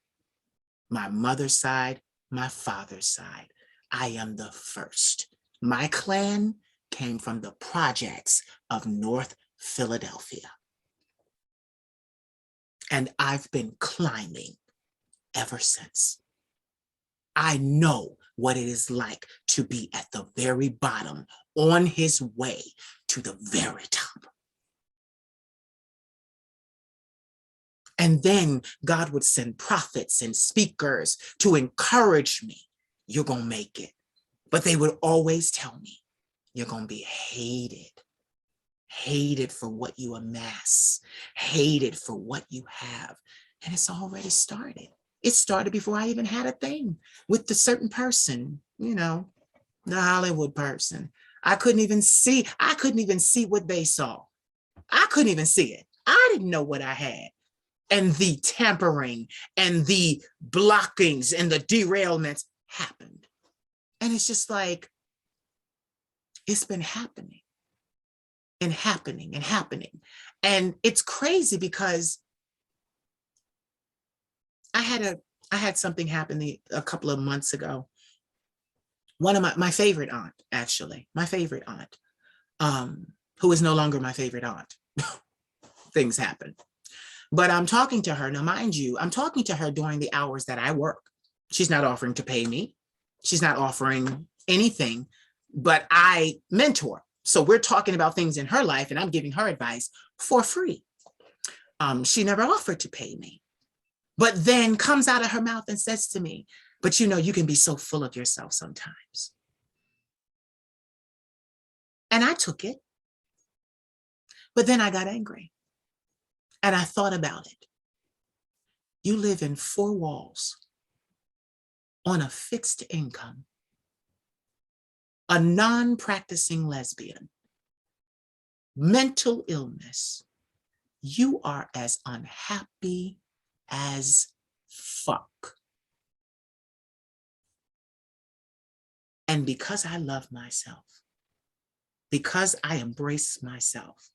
A: My mother's side, my father's side. I am the first. My clan came from the projects of North Philadelphia. And I've been climbing ever since. I know what it is like to be at the very bottom, on his way to the very top. And then God would send prophets and speakers to encourage me. You're going to make it. But they would always tell me, you're going to be hated. Hated for what you amass. Hated for what you have. And it's already started. It started before I even had a thing with the certain person, the Hollywood person. I couldn't even see what they saw. I couldn't even see it. I didn't know what I had. And the tampering and the blockings and the derailments happened. And it's just like, it's been happening and happening and happening. And it's crazy because I had something happen a couple of months ago. One of my favorite aunt, actually, my favorite aunt, who is no longer my favorite aunt. Things happen. But I'm talking to her. Now, mind you, I'm talking to her during the hours that I work. She's not offering to pay me. She's not offering anything, but I mentor. So we're talking about things in her life and I'm giving her advice for free. She never offered to pay me, but then comes out of her mouth and says to me, but you can be so full of yourself sometimes. And I took it, but then I got angry and I thought about it. You live in 4 walls on a fixed income, a non-practicing lesbian, mental illness. You are as unhappy as fuck. And because I love myself, because I embrace myself,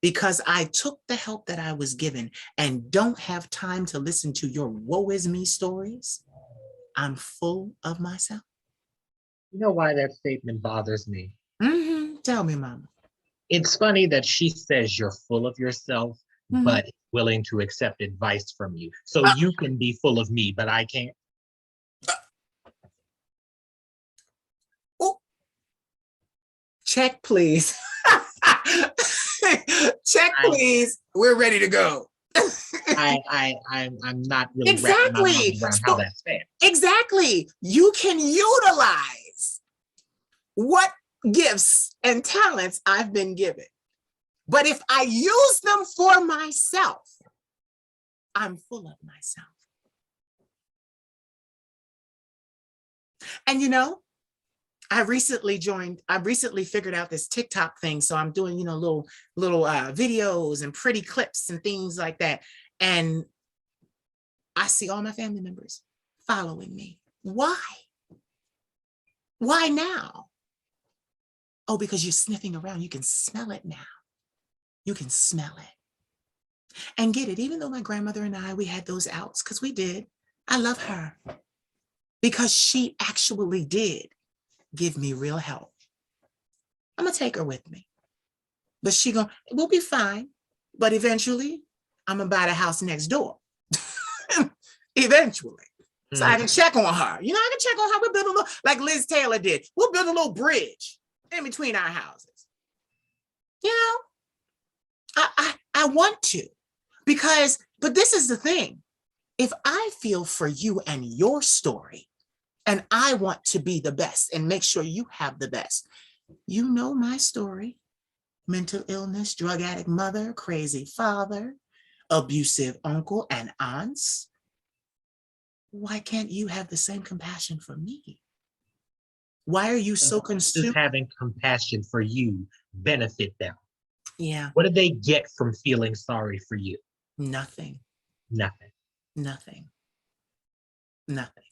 A: because I took the help that I was given and don't have time to listen to your woe is me stories, I'm full of myself.
C: You know why that statement bothers me?
A: Tell me, mama.
C: It's funny that she says you're full of yourself,
A: Mhm.
C: but willing to accept advice from you. So you can be full of me, but I can't.
A: Oh, check, please. Check,
C: I,
A: please. We're ready to go.
C: I'm not really wrapping my mind
A: Exactly.
C: around how
A: So,
C: that's fair.
A: exactly. You can utilize what gifts and talents I've been given. But if I use them for myself, I'm full of myself. And I recently figured out this TikTok thing. So I'm doing, little videos and pretty clips and things like that. And I see all my family members following me. Why? Why now? Oh, because you're sniffing around. You can smell it now. You can smell it. And get it, even though my grandmother and I, we had those outs, because we did. I love her because she actually did give me real help. I'm going to take her with me. But we'll be fine. But eventually, I'm going to buy the house next door. Eventually. So I can check on her. You know, I can check on her. We'll build a little, like Liz Taylor did. We'll build a little bridge in between our houses. You know, I want to. But this is the thing. If I feel for you and your story, and I want to be the best and make sure you have the best, you know my story. Mental illness, drug addict mother, crazy father, abusive uncle and aunts. Why can't you have the same compassion for me? Why are you so consumed?
C: Just having compassion for you benefit them.
A: Yeah.
C: What do they get from feeling sorry for you?
A: Nothing.
C: Nothing.
A: Nothing. Nothing.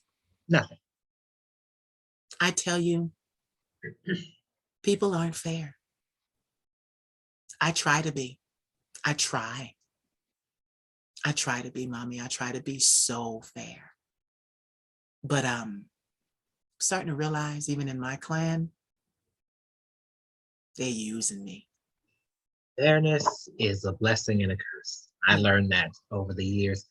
C: Nothing.
A: I tell you, people aren't fair. I try to be. I try to be, mommy. I try to be so fair. But starting to realize, even in my clan, they're using me.
C: Fairness is a blessing and a curse. I learned that over the years.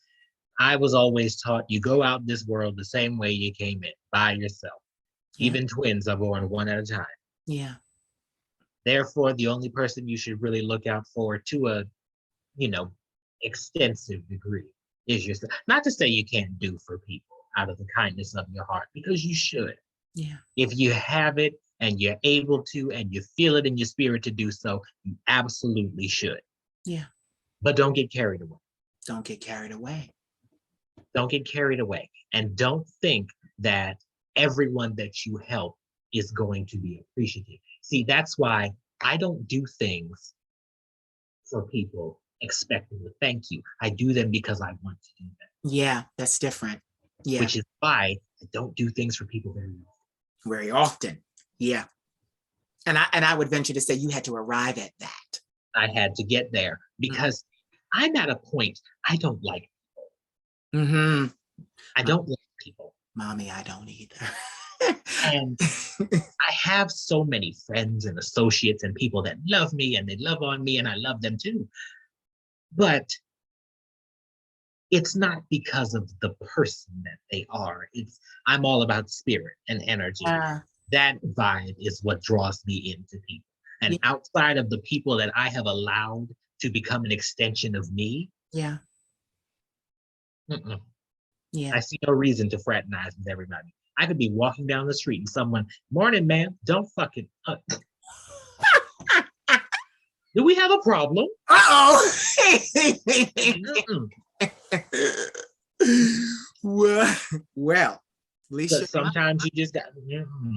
C: I was always taught you go out in this world the same way you came in, by yourself.
A: Yeah.
C: Even twins are born one at a time.
A: Yeah.
C: Therefore, the only person you should really look out for to a, extensive degree is yourself. Not to say you can't do for people out of the kindness of your heart, because you should.
A: Yeah.
C: If you have it and you're able to and you feel it in your spirit to do so, you absolutely should.
A: Yeah.
C: But don't get carried away.
A: Don't get carried away.
C: Don't get carried away. And don't think that everyone that you help is going to be appreciative. See, that's why I don't do things for people expecting to thank you. I do them because I want to do them.
A: Yeah, that's different. Yeah.
C: Which is why I don't do things for people
A: very often. Yeah. And I would venture to say you had to arrive at that.
C: I had to get there because I'm at a point I don't like people.
A: Mm-hmm.
C: I don't like people.
A: Mommy, I don't either.
C: And I have so many friends and associates and people that love me and they love on me and I love them too. But it's not because of the person that they are. I'm all about spirit and energy. That vibe is what draws me into people. And outside of the people that I have allowed to become an extension of me,
A: yeah.
C: I see no reason to fraternize with everybody. I could be walking down the street and someone, morning, ma'am, don't fucking. Do we have a problem?
A: Uh-oh. Well, at least
C: sometimes you just got.
A: At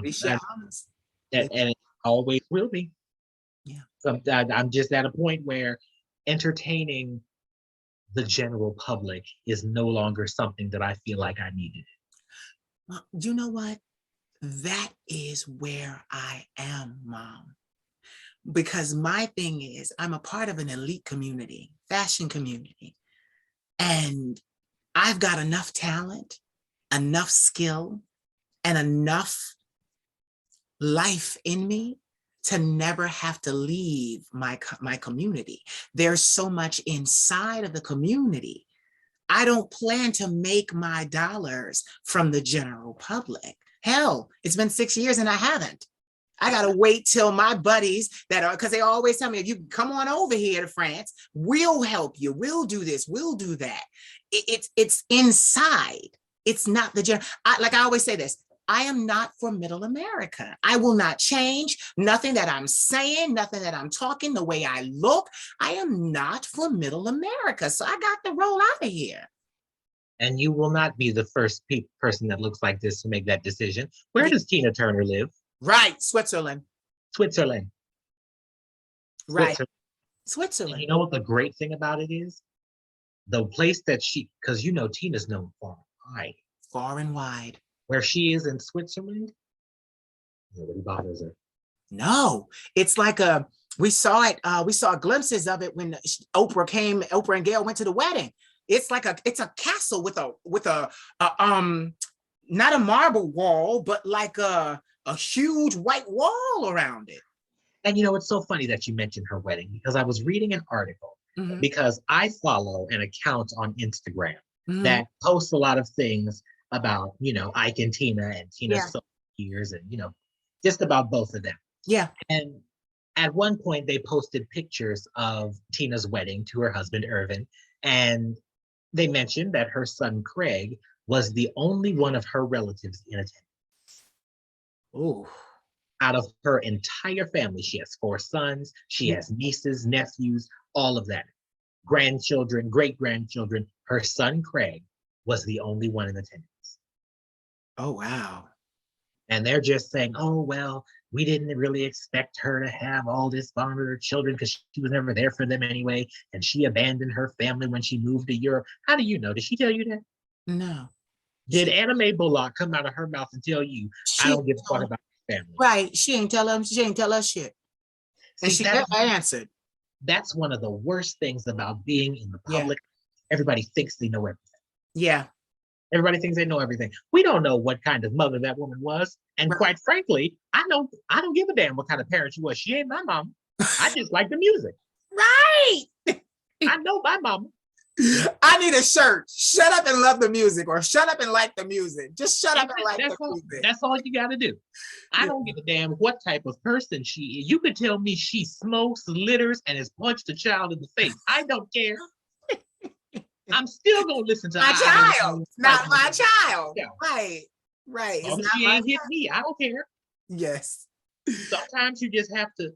A: least you're honest.
C: And it always will be.
A: Yeah.
C: Sometimes I'm just at a point where entertaining the general public is no longer something that I feel like I needed.
A: You know what? That is where I am, Mom. Because my thing is, I'm a part of an elite community, fashion community. And I've got enough talent, enough skill, and enough life in me to never have to leave my community. There's so much inside of the community. I don't plan to make my dollars from the general public. Hell, it's been 6 years and I haven't. I got to wait till my buddies because they always tell me, if you come on over here to France, we'll help you. We'll do this. We'll do that. It's inside. It's not the general. Like I always say this, I am not for middle America. I will not change nothing that I'm saying, nothing that I'm talking, the way I look. I am not for middle America. So I got to roll out of here.
C: And you will not be the first person that looks like this to make that decision. Where does Tina Turner live?
A: Right, Switzerland.
C: Switzerland.
A: Right, Switzerland.
C: And you know what the great thing about it is? The place that because Tina's known far and wide.
A: Far and wide.
C: Where she is in Switzerland, nobody bothers her.
A: No, it's like we saw it, we saw glimpses of it when Oprah and Gail went to the wedding. It's a castle with a not a marble wall, but like a huge white wall around it.
C: And it's so funny that you mentioned her wedding because I was reading an article
A: Mhm,
C: because I follow an account on Instagram
A: mhm.
C: that posts a lot of things about, Ike and
A: Yeah,
C: Tina's so years and, just about both of them.
A: yeah.
C: And at one point, they posted pictures of Tina's wedding to her husband, Irvin. And they mentioned that her son, Craig, was the only one of her relatives in attendance.
A: Oh,
C: Out of her entire family, she has 4 sons, she
A: yeah.
C: has nieces, nephews, all of that. Grandchildren, great grandchildren. Her son, Craig, was the only one in attendance.
A: Oh, wow.
C: And they're just saying, oh, well, we didn't really expect her to have all this bond with her children because she was never there for them anyway. And she abandoned her family when she moved to Europe. How do you know? Did she tell you that?
A: No,
C: Did
A: she
C: Anime Bullock come out of her mouth and tell you, I
A: she
C: don't give a fuck about my family?
A: right. She ain't tell us shit. And
C: See,
A: she never answered.
C: that's one of the worst things about being in the
A: Yeah,
C: public. Everybody thinks they know everything.
A: yeah.
C: Everybody thinks they know everything. We don't know what kind of mother that woman was. And
A: Right.
C: quite frankly, I don't give a damn what kind of parent she was. She ain't my mom. I just like the music.
A: Right.
C: I know my mama.
A: I need a shirt. Shut up and love the music, or shut up and like the music. Just shut up and like the
C: That's all.
A: music.
C: That's all you got to do. I
A: Yeah.
C: don't give a damn what type of person she is. You could tell me she smokes, litters, and has punched a child in the face. I don't care. I'm still gonna listen to
A: My child, not my child.
C: Yeah.
A: Right. Right.
C: As
A: It's
C: long as
A: not
C: she
A: my
C: ain't hit
A: child.
C: me, I don't care.
A: Yes.
C: Sometimes you just have to.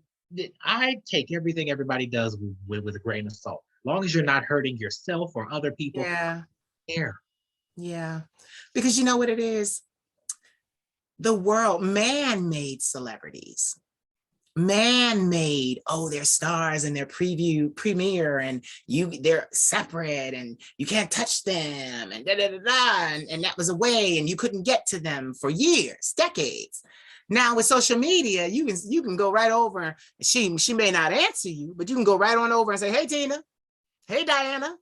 C: I take everything everybody does with a grain of salt. As long as you're not hurting yourself or other people,
A: Yeah.
C: care.
A: Yeah. Because you know what it is? The world, man-made celebrities. Man-made, oh, they're stars and they're premiere, and they're separate and you can't touch them, and da da da da. And that was a way, and you couldn't get to them for years, decades. Now with social media, you can go right over. She may not answer you, but you can go right on over and say, hey Tina, hey Diana,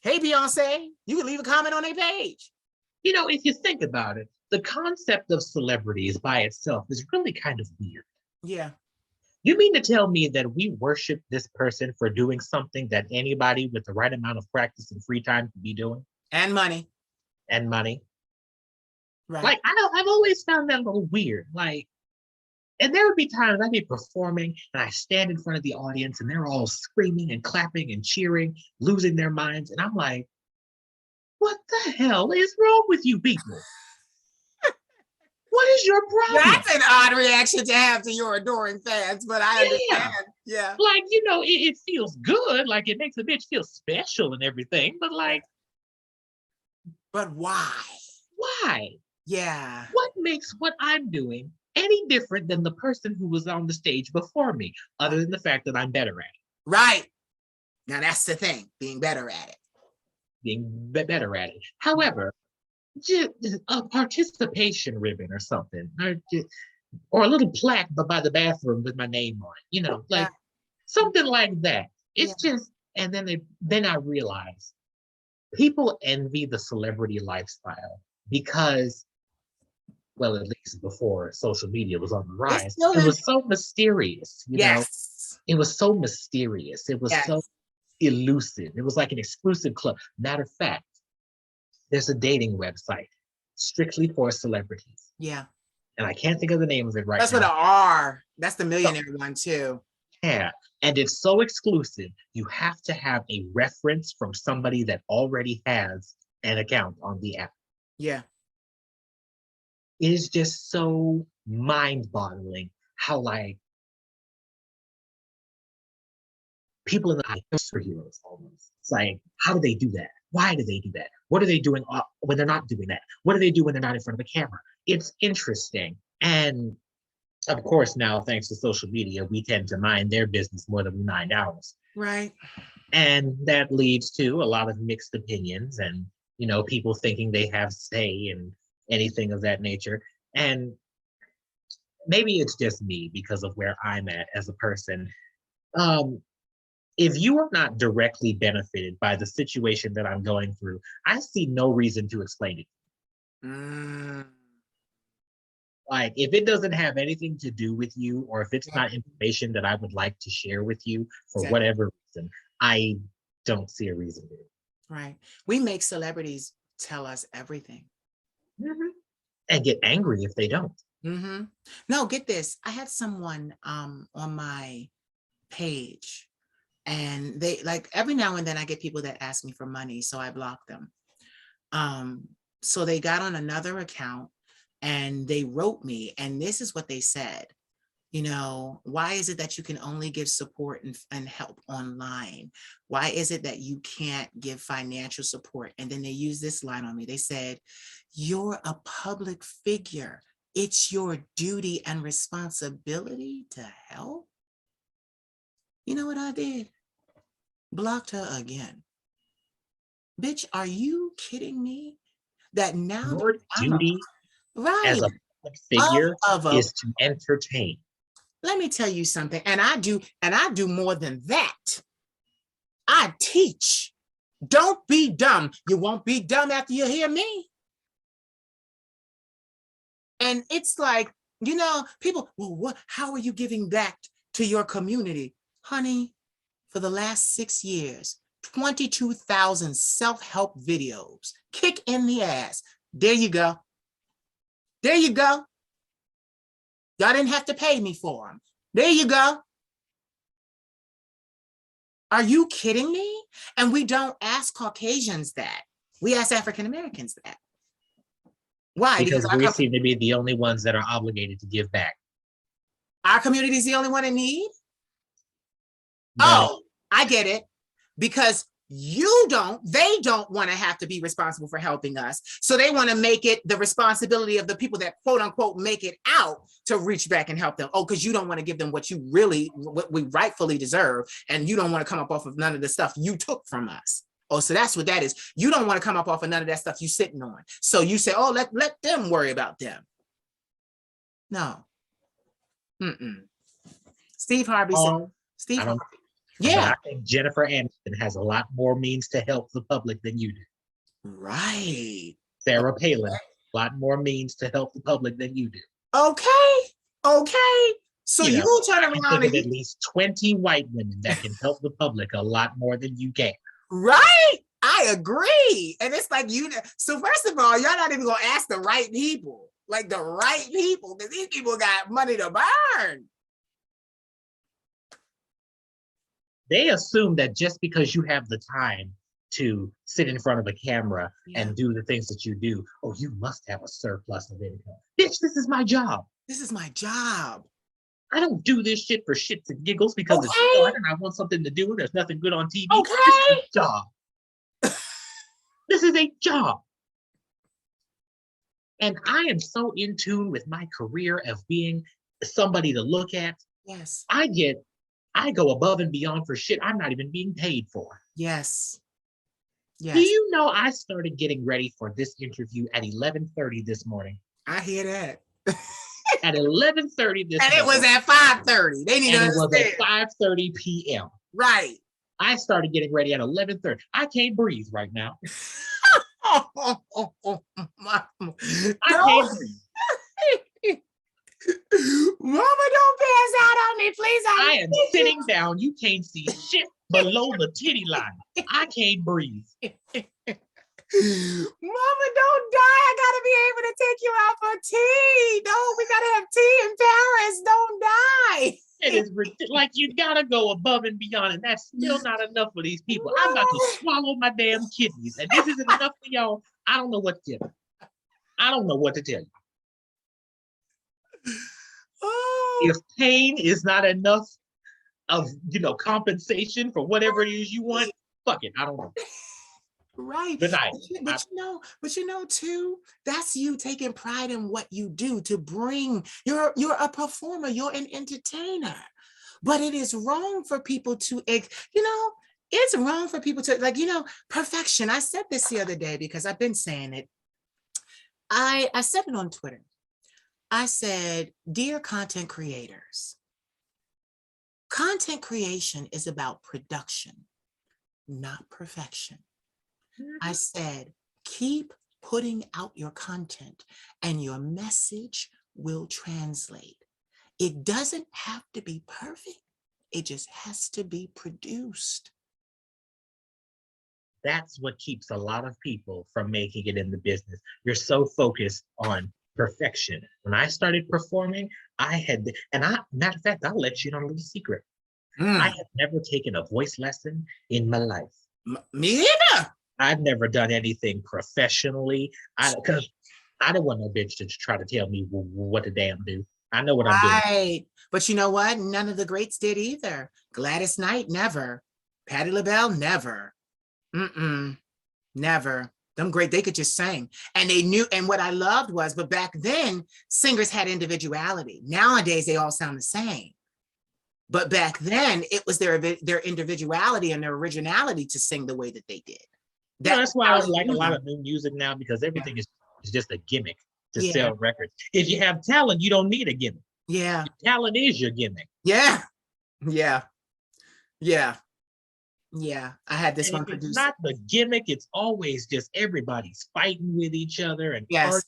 A: hey Beyonce. You can leave a comment on their page.
C: If you think about it, the concept of celebrities by itself is really kind of weird.
A: Yeah.
C: You mean to tell me that we worship this person for doing something that anybody with the right amount of practice and free time could be doing?
A: And money.
C: And money?
A: Right.
C: Like, I've always found that a little weird. Like, and there would be times I'd be performing and I stand in front of the audience and they're all screaming and clapping and cheering, losing their minds. And I'm like, what the hell is wrong with you people? What is your problem?
A: That's an odd reaction to have to your adoring fans, but I
C: Yeah.
A: understand. Yeah.
C: Like, it feels good. Like, it makes a bitch feel special and everything. But, like,
A: But why?
C: why?
A: Yeah.
C: What makes what I'm doing any different than the person who was on the stage before me, other than the fact that I'm better at it,
A: Right. Now that's the thing, being better at it.
C: being better at it? However, just a participation ribbon or something, or a little plaque by the bathroom with my name on it, like
A: Yeah.
C: something like that.
A: Yeah.
C: It's just, and then I realize people envy the celebrity lifestyle because, well, at least before social media was on the
A: It's
C: rise,
A: still
C: it
A: in.
C: was so mysterious,
A: Yes.
C: It was so mysterious. It was so
A: Yes.
C: elusive. It was like an exclusive club. Matter of fact, there's a dating website strictly for celebrities.
A: Yeah.
C: And I can't think of the name of it right
A: That's
C: now.
A: with an R. That's the
C: So,
A: millionaire one too.
C: yeah. And it's so exclusive, you have to have a reference from somebody that already has an account on the app.
A: Yeah.
C: It is just so mind-boggling how, like, people in the superheroes almost. It's like, how do they do that? Why do they do that? What are they doing when they're not doing that? What do they do when they're not in front of a camera? It's interesting. And of course, now, thanks to social media, we tend to mind their business more than we mind ours.
A: Right.
C: And that leads to a lot of mixed opinions and, people thinking they have say and anything of that nature. And maybe it's just me because of where I'm at as a person. Um, if you are not directly benefited by the situation that I'm going through, I see no reason to explain it.
A: Mm,
C: Like, if it doesn't have anything to do with you, or if it's
A: yeah,
C: not information that I would like to share with you for
A: exactly.
C: whatever reason, I don't see a reason to.
A: Right. We make celebrities tell us everything.
C: Mhm. And get angry if they don't.
A: Mm-hmm. No, get this. I had someone on my page, and they like every now and then I get people that ask me for money, so I block them. Um, so they got on another account and they wrote me, and this is what they said. You know, why is it that you can only give support and help online? Why is it that you can't give financial support? And then they use this line on me. They said, you're a public figure. It's your duty and responsibility to help. You know what I did? Blocked her again. Bitch, are you kidding me? That now
C: Your
A: I'm a
C: duty
A: right
C: as a public figure
A: of a
C: is to entertain.
A: let me tell you something, and I do more than that. I teach. Don't be dumb. You won't be dumb after you hear me. And it's like, you know, people, well, what, how are you giving back to your community? Honey, for the last 6 years, 22,000 self-help videos. Kick in the ass. There you go. There you go. Y'all didn't have to pay me for them. There you go. Are you kidding me? And we don't ask Caucasians that. We ask African Americans that. Why? Because
C: Because we seem to be the only ones that are obligated to give back.
A: our community is the only one in need.
C: No,
A: Oh, I get it. Because they don't want to have to be responsible for helping us. So they want to make it the responsibility of the people that quote unquote make it out to reach back and help them. Oh, because you don't want to give them what we rightfully deserve. And you don't want to come up off of none of the stuff you took from us. Oh, so that's what that is. You don't want to come up off of none of that stuff you sitting on. So you say, oh, let them worry about them. No. Mm-mm. Steve Harvey said, Steve
C: I don't.
A: Harvey.
C: But
A: Yeah.
C: I think Jennifer Aniston has a lot more means to help the public than you do.
A: Right.
C: Sarah Palin, a lot more means to help the public than you do.
A: Okay. Okay. So
C: You know,
A: you turn
C: I can
A: around
C: think of
A: and
C: at least 20 white women that can help the public a lot more than you can.
A: right? I agree. And it's like so first of all, y'all not even gonna ask the right people. Like the right people, because these people got money to burn.
C: They assume that just because you have the time to sit in front of a camera and do the things that you do, oh, you must have a surplus of income. Bitch, this is my job.
A: This is my job.
C: I don't do this shit for shits and giggles because it's
A: Okay.
C: fun and I want something to do and there's nothing good on TV.
A: Okay.
C: This is a job. This is a job. And I am so in tune with my career of being somebody to look at.
A: Yes.
C: I go above and beyond for shit I'm not even being paid for.
A: Yes.
C: Do
A: Yes.
C: you know I started getting ready for this interview at 11:30 this morning?
A: I hear that.
C: At 11:30 this
A: And
C: morning.
A: it was at 5:30. They need to
C: And it was
A: understand.
C: at 5:30 p.m.
A: Right.
C: I started getting ready at 11:30. I can't breathe right now.
A: I
C: I can't breathe.
A: Mama, don't pass out on me, please.
C: I am sitting down. You can't see shit below the titty line. I can't breathe.
A: Mama, don't die. I gotta be able to take you out for tea. No, we gotta have tea in Paris. Don't die.
C: It is like you gotta go above and beyond, and that's still not enough for these people. I'm about to swallow my damn kidneys, and this isn't enough for y'all. I don't know what to tell you. I don't know what to tell you.
A: Oh.
C: If pain is not enough of compensation for whatever it is you want, fuck it. I don't know.
A: Right.
C: Good night.
A: But you know too, that's you taking pride in what you do to bring, you're a performer, you're an entertainer. But it is wrong for people to, it's wrong for people to perfection. I said this the other day because I've been saying it. I said it on Twitter. I said, dear content creators, content creation is about production, not perfection. I said, keep putting out your content and your message will translate. It doesn't have to be perfect. It just has to be produced.
C: That's what keeps a lot of people from making it in the business. You're so focused on perfection. When I started performing, matter of fact, I'll let you know a little secret. I
A: Mm,
C: have never taken a voice lesson in my life.
A: me either.
C: I've never done anything professionally. Because I don't want no bitch to try to tell me what to damn do. I know what I'm doing.
A: Right. But you know what? None of the greats did either. Gladys Knight, never. Patti LaBelle, never. Mm-mm, never. Them great, they could just sing. And they knew, and what I loved was, but back then, singers had individuality. Nowadays, they all sound the same. But back then, it was their individuality and their originality to sing the way that they did. That
C: That's why I
A: how
C: don't
A: they
C: like a
A: knew
C: lot
A: them.
C: of new music now because
A: Yeah.
C: everything is just a gimmick to
A: Yeah.
C: sell records. If you have talent, you don't need a gimmick.
A: Yeah.
C: Talent is your gimmick.
A: Yeah. Yeah. Yeah. Yeah. I had this
C: And if
A: one
C: it's
A: producer.
C: not the gimmick, it's always just everybody's fighting with each other and
A: Yes.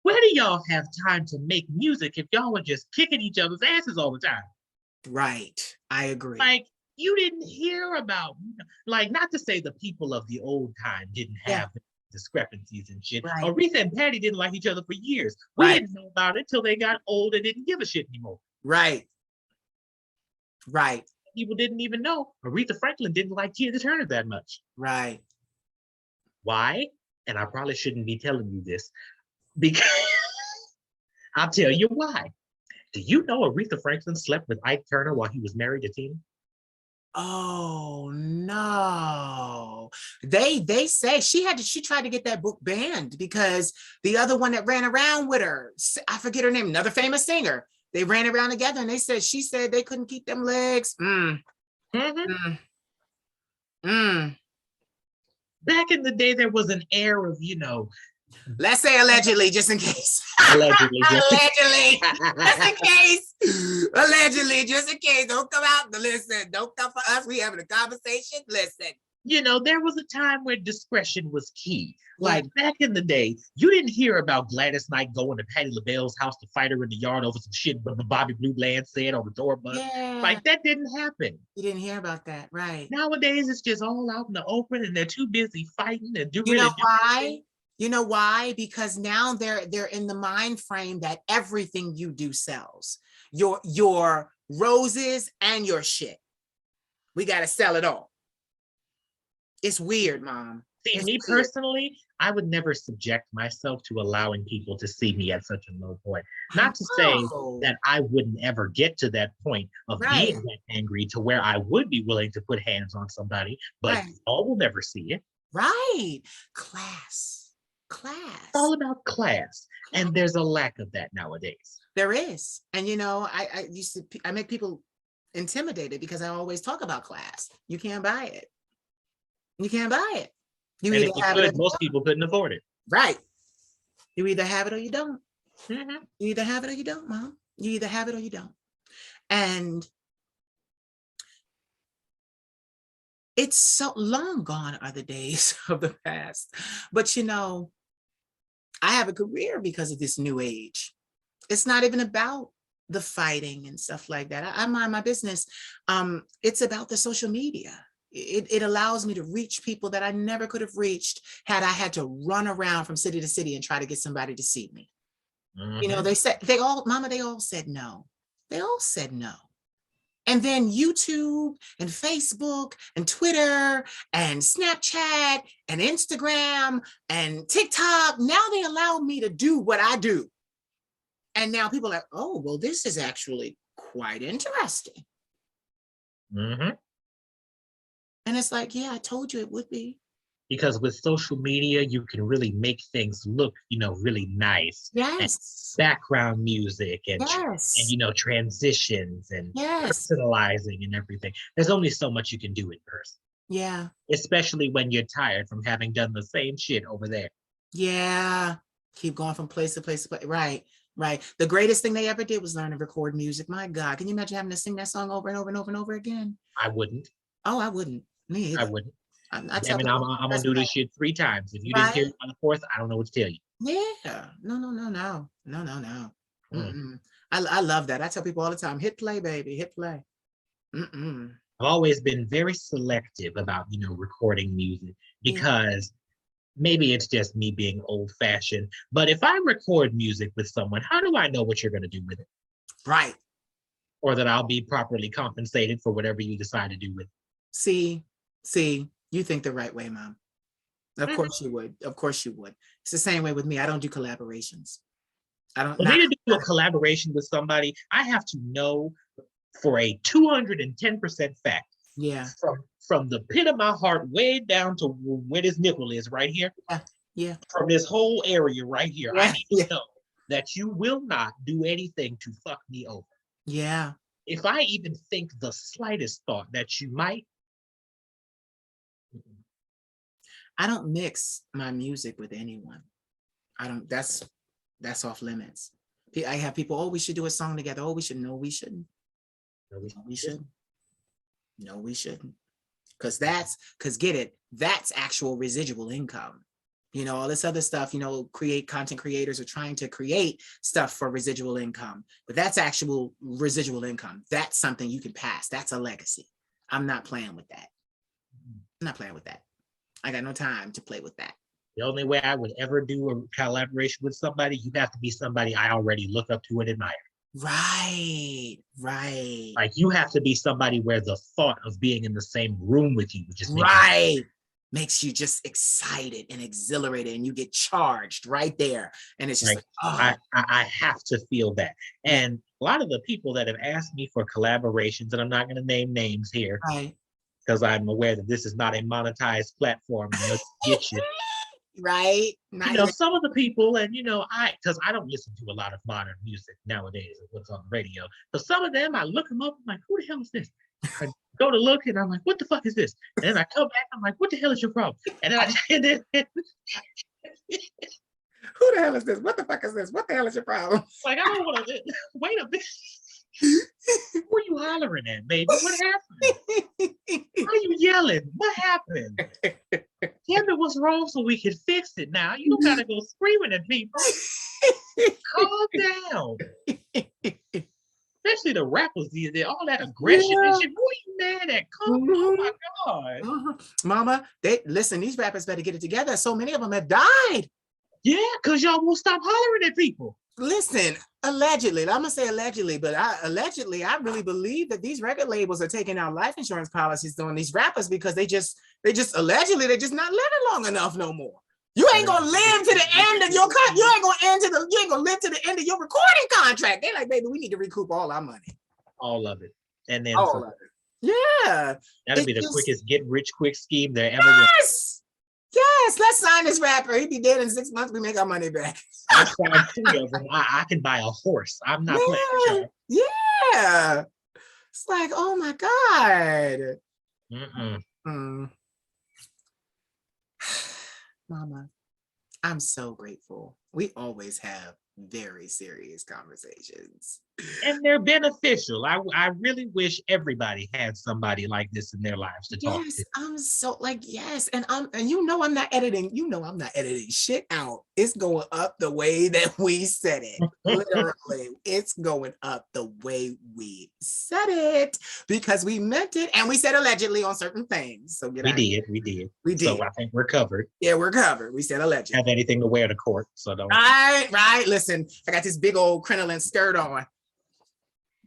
C: where do y'all have time to make music if y'all are just kicking each other's asses all the time?
A: Right. I agree.
C: Like, you didn't hear about, like, not to say the people of the old time didn't
A: Yeah.
C: have discrepancies and shit.
A: Right.
C: Aretha and Patty didn't like each other for years. We
A: Right.
C: didn't know about it till they got old and didn't give a shit anymore.
A: Right. Right.
C: People didn't even know Aretha Franklin didn't like Tina Turner that much.
A: Right.
C: Why? And I probably shouldn't be telling you this because I'll tell you why. Do you know Aretha Franklin slept with Ike Turner while he was married to Tina?
A: Oh no. They say she tried to get that book banned because the other one that ran around with her, I forget her name, another famous singer. They ran around together and she said they couldn't keep them legs.
C: Mm-hmm.
A: Mm, mm.
C: Back in the day, there was an air of,
A: Let's say allegedly, just in case.
C: allegedly,
A: Allegedly, just in case. Allegedly, just in case. Don't come out and listen. Don't come for us. We having a conversation. Listen.
C: there was a time where discretion was key. Like back in the day, you didn't hear about Gladys Knight going to Patti LaBelle's house to fight her in the yard over some shit Bobby Blue Bland said on the tour bus.
A: Yeah.
C: Like that didn't happen.
A: You didn't hear about that, right?
C: Nowadays, it's just all out in the open, and they're too busy fighting and do
A: You know
C: really.
A: why? You know why? Because now they're in the mind frame that everything you do sells. Your roses and your shit. We got to sell it all. It's weird, Mom.
C: See, me personally, I would never subject myself to allowing people to see me at such a low point. Not to say that I wouldn't ever get to that point of being that angry to where I would be willing to put hands on somebody, but all will never see it.
A: Right. Class.
C: It's all about class. And there's a lack of that nowadays.
A: There is. And I make people intimidated because I always talk about class. You can't buy it. You can't buy it. You
C: and
A: either
C: if you
A: have
C: could,
A: it.
C: Most people couldn't afford it.
A: Right. You either have it or you don't.
C: Mm-hmm.
A: You either have it or you don't, Mom. You either have it or you don't. And it's so long gone are the days of the past. But I have a career because of this new age. It's not even about the fighting and stuff like that. I mind my business. It's about the social media. It allows me to reach people that I never could have reached had I had to run around from city to city and try to get somebody to see me.
C: Mm-hmm.
A: They all said no. They all said no. And then YouTube and Facebook and Twitter and Snapchat and Instagram and TikTok, now they allow me to do what I do. And now people are like, oh, well, this is actually quite interesting.
C: Mm-hmm.
A: And it's like, yeah, I told you it would be.
C: Because with social media, you can really make things look, really nice.
A: Yes.
C: And background music and transitions and personalizing and everything. There's only so much you can do in person.
A: Yeah.
C: Especially when you're tired from having done the same shit over there.
A: Yeah. Keep going from place to place to place. Right. Right. The greatest thing they ever did was learn to record music. My God, can you imagine having to sing that song over and over and over and over again?
C: I wouldn't.
A: Oh, I wouldn't. Me
C: I
A: either.
C: wouldn't.
A: I
C: I
A: tell
C: mean,
A: people,
C: I'm gonna
A: that's
C: do
A: right.
C: this shit 3 times. If you didn't hear
A: Right.
C: it on the fourth, I don't know what to tell you.
A: Yeah. No, no, no, no. No, no, no.
C: Mm.
A: Mm-mm. I love that. I tell people all the time, hit play, baby, hit play. Mm-mm.
C: I've always been very selective about, recording music
A: Yeah.
C: because maybe it's just me being old fashioned. But if I record music with someone, how do I know what you're going to do with it?
A: Right.
C: Or that I'll be properly compensated for whatever you decide to do with it?
A: See, you think the right way, Mom. Of
C: Mhm.
A: course you would. Of course you would. It's the same way with me. I don't do collaborations. I don't
C: For me
A: not,
C: to do a collaboration with somebody, I have to know for a 210% fact
A: yeah.
C: from the pit of my heart way down to where this nipple is right here,
A: Yeah. Yeah.
C: from this whole area right here. I
A: Yeah.
C: need
A: Yeah.
C: to know that you will not do anything to fuck me over.
A: Yeah.
C: If I even think the slightest thought that you might,
A: I don't mix my music with anyone. I don't, that's off limits. I have people, oh, we should do a song together. Oh, we should. No, we shouldn't.
C: no,
A: No, we shouldn't. No, we shouldn't. Because get it, that's actual residual income. All this other stuff, create content creators are trying to create stuff for residual income, but that's actual residual income. That's something you can pass. That's a legacy. I'm not playing with that. I'm not playing with that. I got no time to play with that.
C: the only way I would ever do a collaboration with somebody, you have to be somebody I already look up to and admire.
A: Right, right,
C: Like you have to be somebody where the thought of being in the same room with you just
A: makes you just excited and exhilarated, and you get charged right there. And it's just
C: like
A: like, oh,
C: I have to feel that.
A: yeah,
C: And a lot of the people that have asked me for collaborations, and I'm not going to name names here
A: right,
C: because I'm aware that this is not a monetized platform and they'll get you.
A: right.
C: Some of the people, and because I don't listen to a lot of modern music nowadays, what's on the radio. But some of them, I look them up, I'm like, who the hell is this? I go to look, and I'm like, what the fuck is this? And then I come back, I'm like, what the hell is your problem? And then
A: Who the hell is this? What the fuck is this? What the hell is your problem?
C: like, I don't want to wait a minute. Who are you hollering at, baby? What happened? Why are you yelling? What happened? Tell me what's wrong so we can fix it now. You don't gotta go screaming at people. Calm down. Especially the rappers, all that aggression and shit. Who are you mad at? Oh my God.
A: Mama, these rappers better get it together. So many of them have died.
C: Yeah, because y'all won't stop hollering at people.
A: Listen, allegedly, I'm gonna say allegedly, but I really believe that these record labels are taking out life insurance policies on these rappers because they just allegedly they're just not living long enough no more. You ain't gonna live to the end of your you ain't gonna live to the end of your recording contract. They're like, baby, we need to recoup all our money.
C: All of it. And then
A: all of it. Yeah.
C: That'll be the quickest get rich quick scheme there ever was.
A: Yes, let's sign this rapper. He'd be dead in 6 months. We make our money back.
C: I signed 3 of them. I can buy a horse. I'm not playing with
A: y'all. Yeah. It's like, oh my God. Mama, I'm so grateful. We always have very serious conversations.
C: And they're beneficial. I really wish everybody had somebody like this in their lives to talk to.
A: I'm so yes. And I'm not editing, I'm not editing shit out. It's going up the way that we said it. Literally, it's going up the way we said it because we meant it and we said allegedly on certain things. So we did.
C: So I think we're covered.
A: Yeah, we're covered. We said allegedly.
C: Have anything to wear to court, so don't.
A: Right. Listen, I got this big old crinoline skirt on.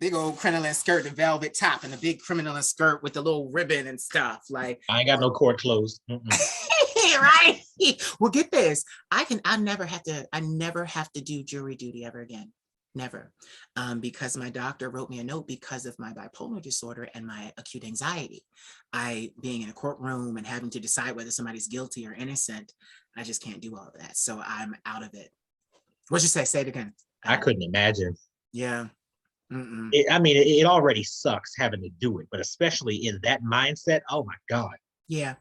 A: Big old crinoline skirt, the velvet top, and the big crinoline skirt with the little ribbon and stuff. Like
C: I ain't got no court clothes.
A: Right. Well, get this. I never have to do jury duty ever again. Never. Because my doctor wrote me a note because of my bipolar disorder and my acute anxiety. Being in a courtroom and having to decide whether somebody's guilty or innocent, I just can't do all of that. So I'm out of it. What'd you say? Say it again.
C: I couldn't imagine.
A: Yeah.
C: It already sucks having to do it, but especially in that mindset, oh my God.
A: Yeah.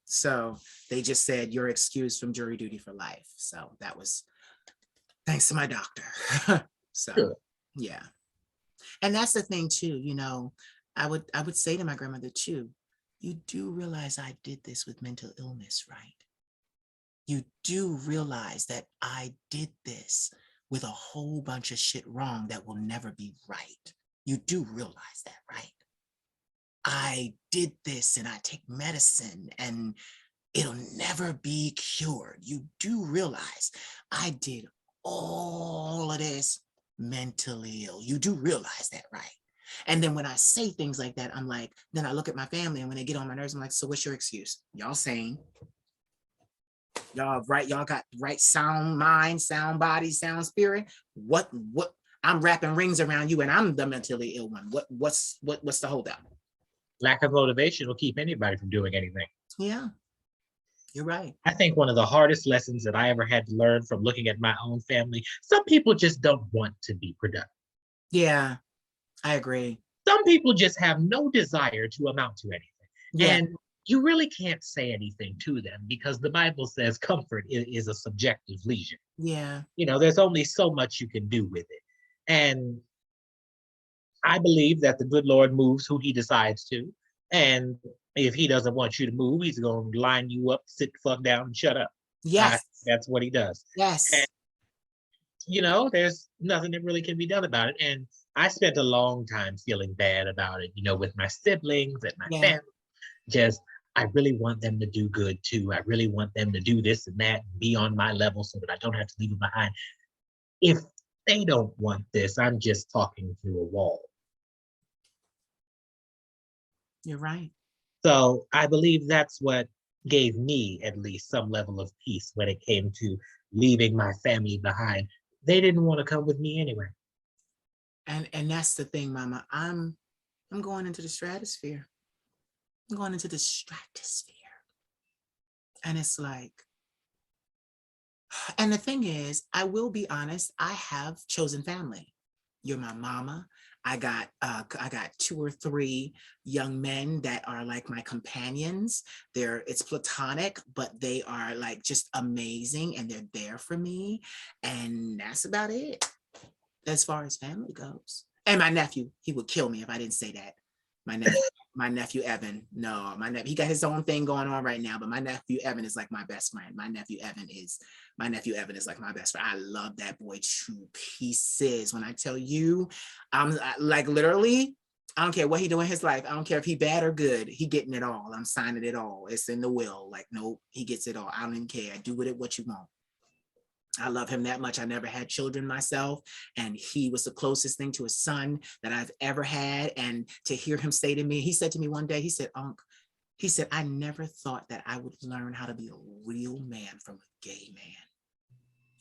A: So they just said you're excused from jury duty for life. So that was thanks to my doctor. So,
C: Good.
A: yeah. And that's the thing too, you know, I would say to my grandmother too, you do realize I did this with mental illness, right? You do realize that I did this with a whole bunch of shit wrong that will never be right. You do realize that, right? I did this and I take medicine and it'll never be cured. You do realize I did all of this mentally ill. You do realize that, right? And then when I say things like that, I'm like, then I look at my family and when they get on my nerves, I'm like, so what's your excuse? Y'all sane. Y'all right, y'all got right sound mind, sound body, sound spirit. What I'm wrapping rings around you and I'm the mentally ill one. What's the holdup?
C: Lack of motivation will keep anybody from doing anything.
A: Yeah, you're right.
C: I think one of the hardest lessons that I ever had to learn from looking at my own family, some people just don't want to be productive.
A: Yeah, I agree.
C: Some people just have no desire to amount to anything.
A: Yeah,
C: And you really can't say anything to them because the Bible says comfort is a subjective leisure.
A: yeah,
C: You know, there's only so much you can do with it. And I believe that the good Lord moves who he decides to. And if he doesn't want you to move, he's going to line you up, sit the fuck down, and shut up.
A: yes,
C: That's what he does. And,
A: yes,
C: you know, there's nothing that really can be done about it. And I spent a long time feeling bad about it, you know, with my siblings and my
A: yeah,
C: family. Just, I really want them to do good too. I really want them to do this and that and be on my level so that I don't have to leave them behind. If they don't want this, I'm just talking through a wall.
A: you're right.
C: So I believe that's what gave me at least some level of peace when it came to leaving my family behind. They didn't want to come with me anyway.
A: And that's the thing, Mama. I'm going into the stratosphere. I'm going into the stratosphere. And it's like, and the thing is, I will be honest, I have chosen family. You're my mama. I got two or three young men that are like my companions. It's platonic, but they are like just amazing and they're there for me. And that's about it as far as family goes. And my nephew, he would kill me if I didn't say that. My nephew, my nephew Evan. No, my nephew, he got his own thing going on right now, but my nephew Evan is like my best friend. My nephew Evan is like my best friend. I love that boy to pieces. When I tell you, like literally, I don't care what he do in his life. I don't care if he bad or good. He getting it all. I'm signing it all. It's in the will. Like, nope, he gets it all. I don't even care. Do with it what you want. I love him that much. I never had children myself, and he was the closest thing to a son that I've ever had. And to hear him say to me, he said to me one day, he said, Unc, he said, I never thought that I would learn how to be a real man from a gay man.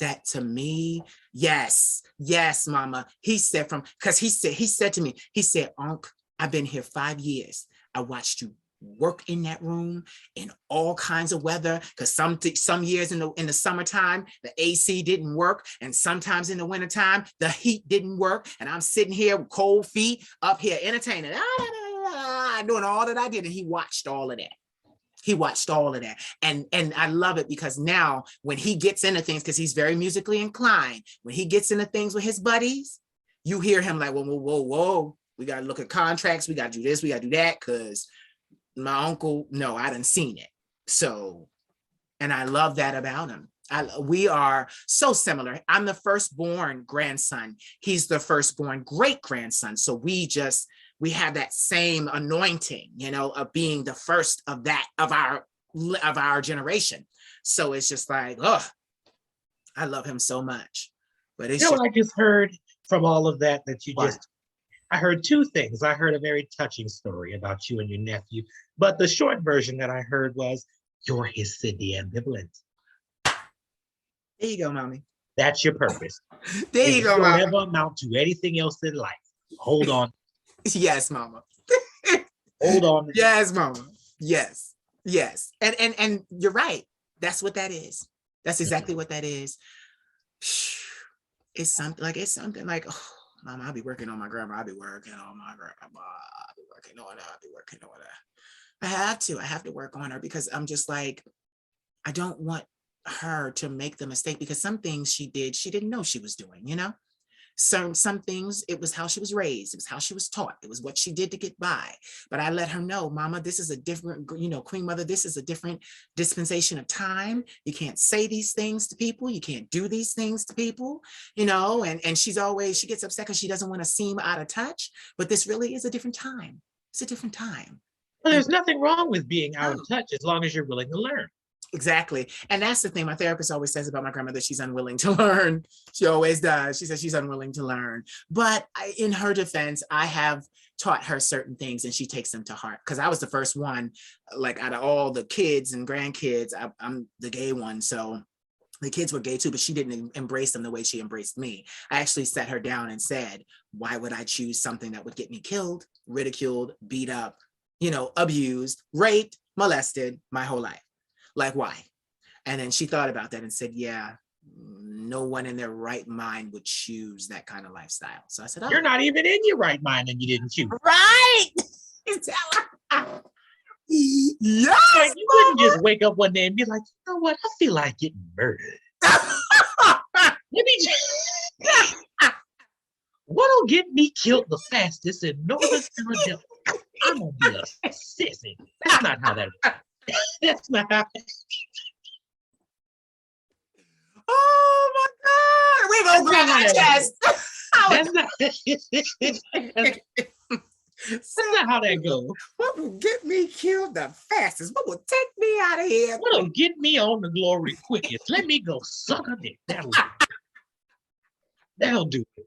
A: That to me, yes, yes, Mama. He said because he said to me, he said, Unc, I've been here 5 years. I watched you work in that room in all kinds of weather, because some years in the summertime the AC didn't work, and sometimes in the wintertime the heat didn't work, and I'm sitting here with cold feet up here entertaining, doing all that I did, and he watched all of that. He watched all of that. And I love it because now when he gets into things, because he's very musically inclined, when he gets into things with his buddies, you hear him like, whoa, whoa, whoa, whoa. We got to look at contracts. We got to do this. We got to do that. Because my uncle, no, I done seen it. So, and I love that about him. We are so similar. I'm the firstborn grandson. He's the firstborn great grandson. So we have that same anointing, you know, of being the first of our generation. So it's just like, oh, I love him so much. But it's
C: You know
A: just
C: what I just heard from all of that you
A: what?
C: just, I heard two things. I heard a very touching story about you and your nephew, but the short version that I heard was, you're his Cyndi Ambivalent.
A: There you go, mommy.
C: That's your purpose.
A: There
C: If
A: you
C: you
A: go,
C: don't
A: mama.
C: ever amount to anything else in life, hold on.
A: Yes, mama.
C: Hold on.
A: Yes, mama. Yes. Yes. And you're right. That's what that is. That's exactly what that is. It's something like, oh, mama, I'll be working on my grandma. I'll be working on my grandma. I'll be working on her. I'll be working on her. I have to work on her because I'm just like, I don't want her to make the mistake, because some things she did, she didn't know she was doing, you know? Some things, it was how she was raised, it was how she was taught, it was what she did to get by. But I let her know, Mama, this is a different, you know, Queen Mother, this is a different dispensation of time. You can't say these things to people, you can't do these things to people, you know. And she's always, she gets upset because she doesn't want to seem out of touch, but this really is a different time. It's a different time.
C: Well,
A: And
C: there's nothing wrong with being out
A: no,
C: of touch as long as you're willing to learn.
A: exactly. And that's the thing my therapist always says about my grandmother. She's unwilling to learn. She always does. She says she's unwilling to learn. But in her defense, I have taught her certain things and she takes them to heart. Because I was the first one, like out of all the kids and grandkids, I'm the gay one. So the kids were gay too, but she didn't embrace them the way she embraced me. I actually sat her down and said, why would I choose something that would get me killed, ridiculed, beat up, you know, abused, raped, molested my whole life? Like, why? And then she thought about that and said, yeah, no one in their right mind would choose that kind of lifestyle. So I said, oh,
C: You're not even in your right mind and you didn't choose.
A: right. Yes.
C: Like, you couldn't just wake up one day and be like, you know what? I feel like getting murdered. Let me just... What'll get me killed the fastest in Northern Philadelphia? I'm gonna be a sissy. That's not how that works. That's not how.
A: Oh my God. We gonna grab our chest.
C: That's not, that's not how that goes.
A: What will get me killed the fastest? What will take me out of here?
C: What'll get me on the glory quickest? Let me go suck a dick. That'll do it.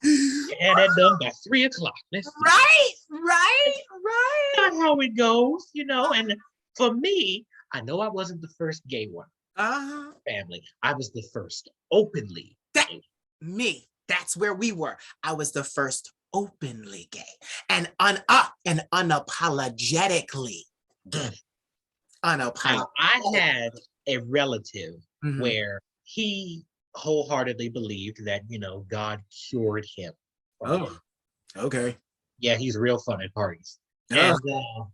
C: And that done by 3 o'clock. Let's see.
A: Right.
C: That's not how it goes, you know. And for me, I know I wasn't the first gay one. Family. I was the first openly gay.
A: Me. That's where we were. I was the first openly gay and unapologetically gay. Unapologetic.
C: I had a relative
A: Mhm.
C: where he wholeheartedly believed that, you know, God cured him.
A: Oh, okay.
C: Yeah, he's real fun at parties.
A: Yeah.
C: And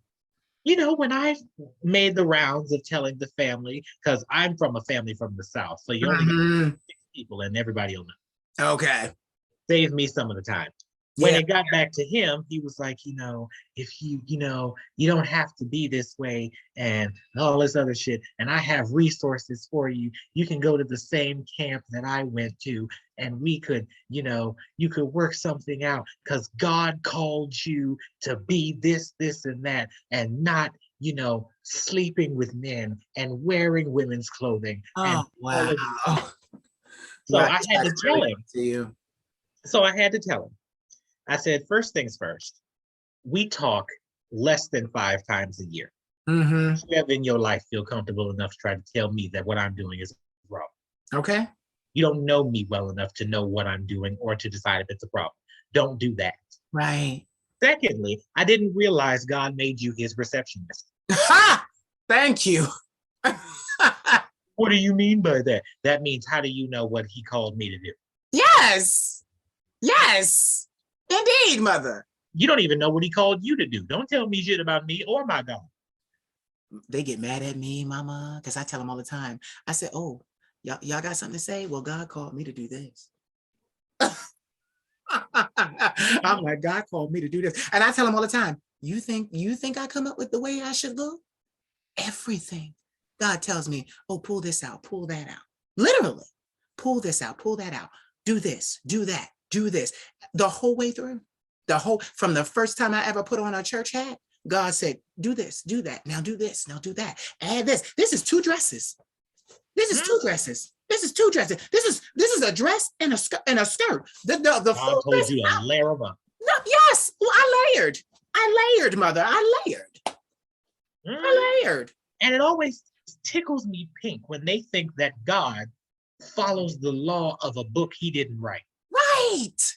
C: you know, when I made the rounds of telling the family, because I'm from a family from the South, so you only got 6 people and everybody will know.
A: Okay.
C: Saved me some of the time. When
A: Yeah.
C: it got back to him, he was like, you know, if you know, you don't have to be this way and all this other shit. And I have resources for you. You can go to the same camp that I went to and we could, you know, you could work something out because God called you to be this, this, and that, and not, you know, sleeping with men and wearing women's clothing.
A: Oh, wow.
C: So I had to tell him. So I had to tell him. I said, first things first, we talk less than 5 times a year.
A: Mm-hmm.
C: You have in your life feel comfortable enough to try to tell me that what I'm doing is wrong.
A: Okay.
C: You don't know me well enough to know what I'm doing or to decide if it's a problem. Don't do that.
A: Right.
C: Secondly, I didn't realize God made you his receptionist.
A: Ha! Thank you.
C: What do you mean by that? That means, how do you know what he called me to do?
A: Yes. Yes. Indeed, Mother.
C: You don't even know what he called you to do. Don't tell me shit about me or my God.
A: They get mad at me, Mama, because I tell them all the time. I said, oh, y'all got something to say? Well, God called me to do this. I'm like, God called me to do this. And I tell them all the time, you think I come up with the way I should look? Everything. God tells me, oh, pull this out, pull that out. Literally, pull this out, pull that out. Do this, do that, do this. The whole way through, from the first time I ever put on a church hat, God said, do this, do that. Now do this, now do that. Add this. This is 2 dresses. This is 2 dresses. This is 2 dresses. This is a dress and a skirt and a skirt. The
C: God told you to layer them up.
A: No, yes, well, I layered, Mother. I layered.
C: And it always tickles me pink when they think that God follows the law of a book he didn't write.
A: Right.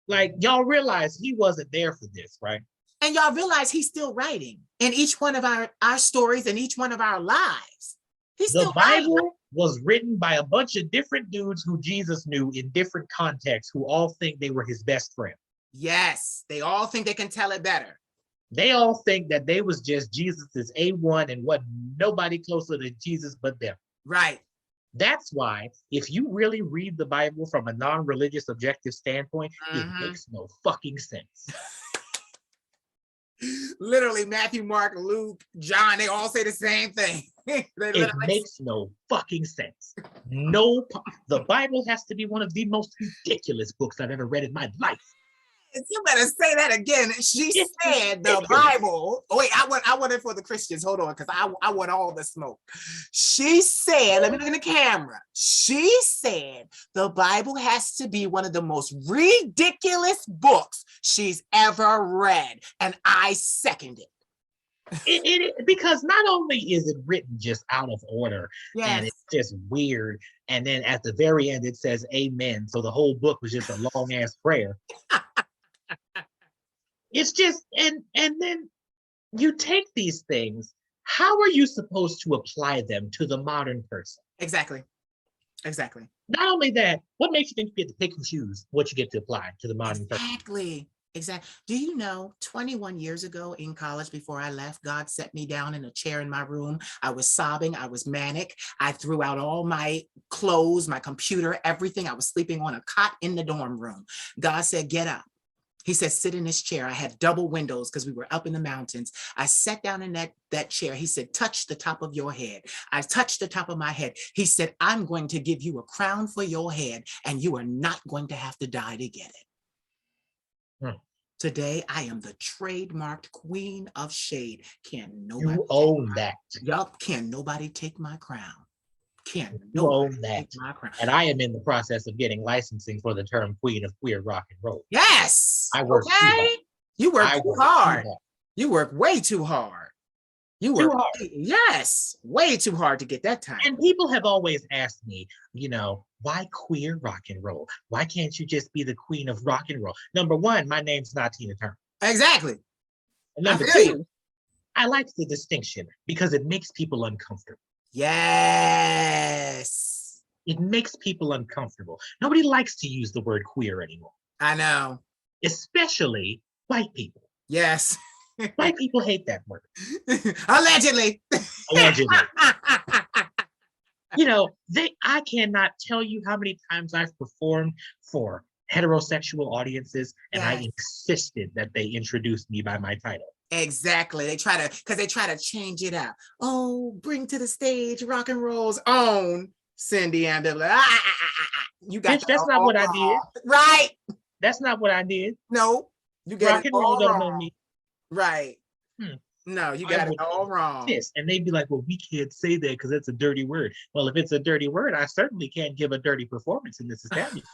C: Like, y'all realize he wasn't there for this, right?
A: And y'all realize he's still writing in each one of our stories and each one of our lives.
C: The Bible was written by a bunch of different dudes who Jesus knew in different contexts, who all think they were his best friend.
A: Yes, they all think they can tell it better.
C: They all think that they was just Jesus's A1 and wasn't nobody closer to Jesus but them.
A: Right.
C: That's why, if you really read the Bible from a non-religious objective standpoint, it
A: Mhm.
C: makes no fucking sense.
A: Literally, Matthew, Mark, Luke, John, they all say the same thing. They
C: It
A: literally,
C: makes no fucking sense. No, the Bible has to be one of the most ridiculous books I've ever read in my life.
A: you better say that again. She
C: It's
A: said the
C: ridiculous.
A: Bible. Oh, wait, I want it for the Christians. Hold on, because I want all the smoke. She said, let me look in the camera. She said the Bible has to be one of the most ridiculous books she's ever read. And I second it.
C: Because not only is it written just out of order and
A: Yes.
C: it's just weird, and then at the very end it says amen. So the whole book was just a long ass prayer. It's just, and then you take these things, how are you supposed to apply them to the modern person?
A: Exactly. Exactly.
C: Not only that, what makes you think you get to pick and choose what you get to apply to the modern person?
A: Exactly. Exactly. Do you know 21 years ago in college, before I left, God set me down in a chair in my room. I was sobbing. I was manic. I threw out all my clothes, my computer, everything. I was sleeping on a cot in the dorm room. God said, get up. He said, sit in this chair. I had double windows because we were up in the mountains. I sat down in that chair. He said, touch the top of your head. I touched the top of my head. He said, I'm going to give you a crown for your head, and you are not going to have to die to get it.
C: Hmm.
A: Today, I am the trademarked queen of shade. Can nobody
C: You own that.
A: Yup, can nobody take my crown? Can
C: You
A: nobody
C: own that.
A: take my crown?
C: And I am in the process of getting licensing for the term queen of queer rock and roll.
A: Yes.
C: I work too hard.
A: Okay. You work
C: I
A: too
C: work
A: hard.
C: too hard.
A: You work way too hard. You
C: Too
A: work
C: hard.
A: yes, way too hard to get that time.
C: And people have always asked me, why queer rock and roll? Why can't you just be the queen of rock and roll? Number one, my name's not Tina Turner.
A: Exactly.
C: And
A: I
C: number
A: feel you.
C: two, I like the distinction because it makes people uncomfortable.
A: Yes.
C: It makes people uncomfortable. Nobody likes to use the word queer anymore,
A: I know.
C: especially white people.
A: Yes.
C: White people hate that word.
A: Allegedly.
C: Allegedly. I cannot tell you how many times I've performed for heterosexual audiences, and I
A: Yes.
C: insisted that they introduce me by my title.
A: Exactly. They try to change it up. Oh, bring to the stage rock and roll's own Cyndi Ambivalent. You got
C: Bitch, that's not what I did.
A: right.
C: That's not what I did.
A: No, you got
C: Rock
A: it
C: and roll
A: all
C: don't
A: wrong.
C: know me.
A: Right.
C: Hmm.
A: No, you got it all wrong.
C: And they'd be like, well, we can't say that because it's a dirty word. Well, if it's a dirty word, I certainly can't give a dirty performance in this establishment.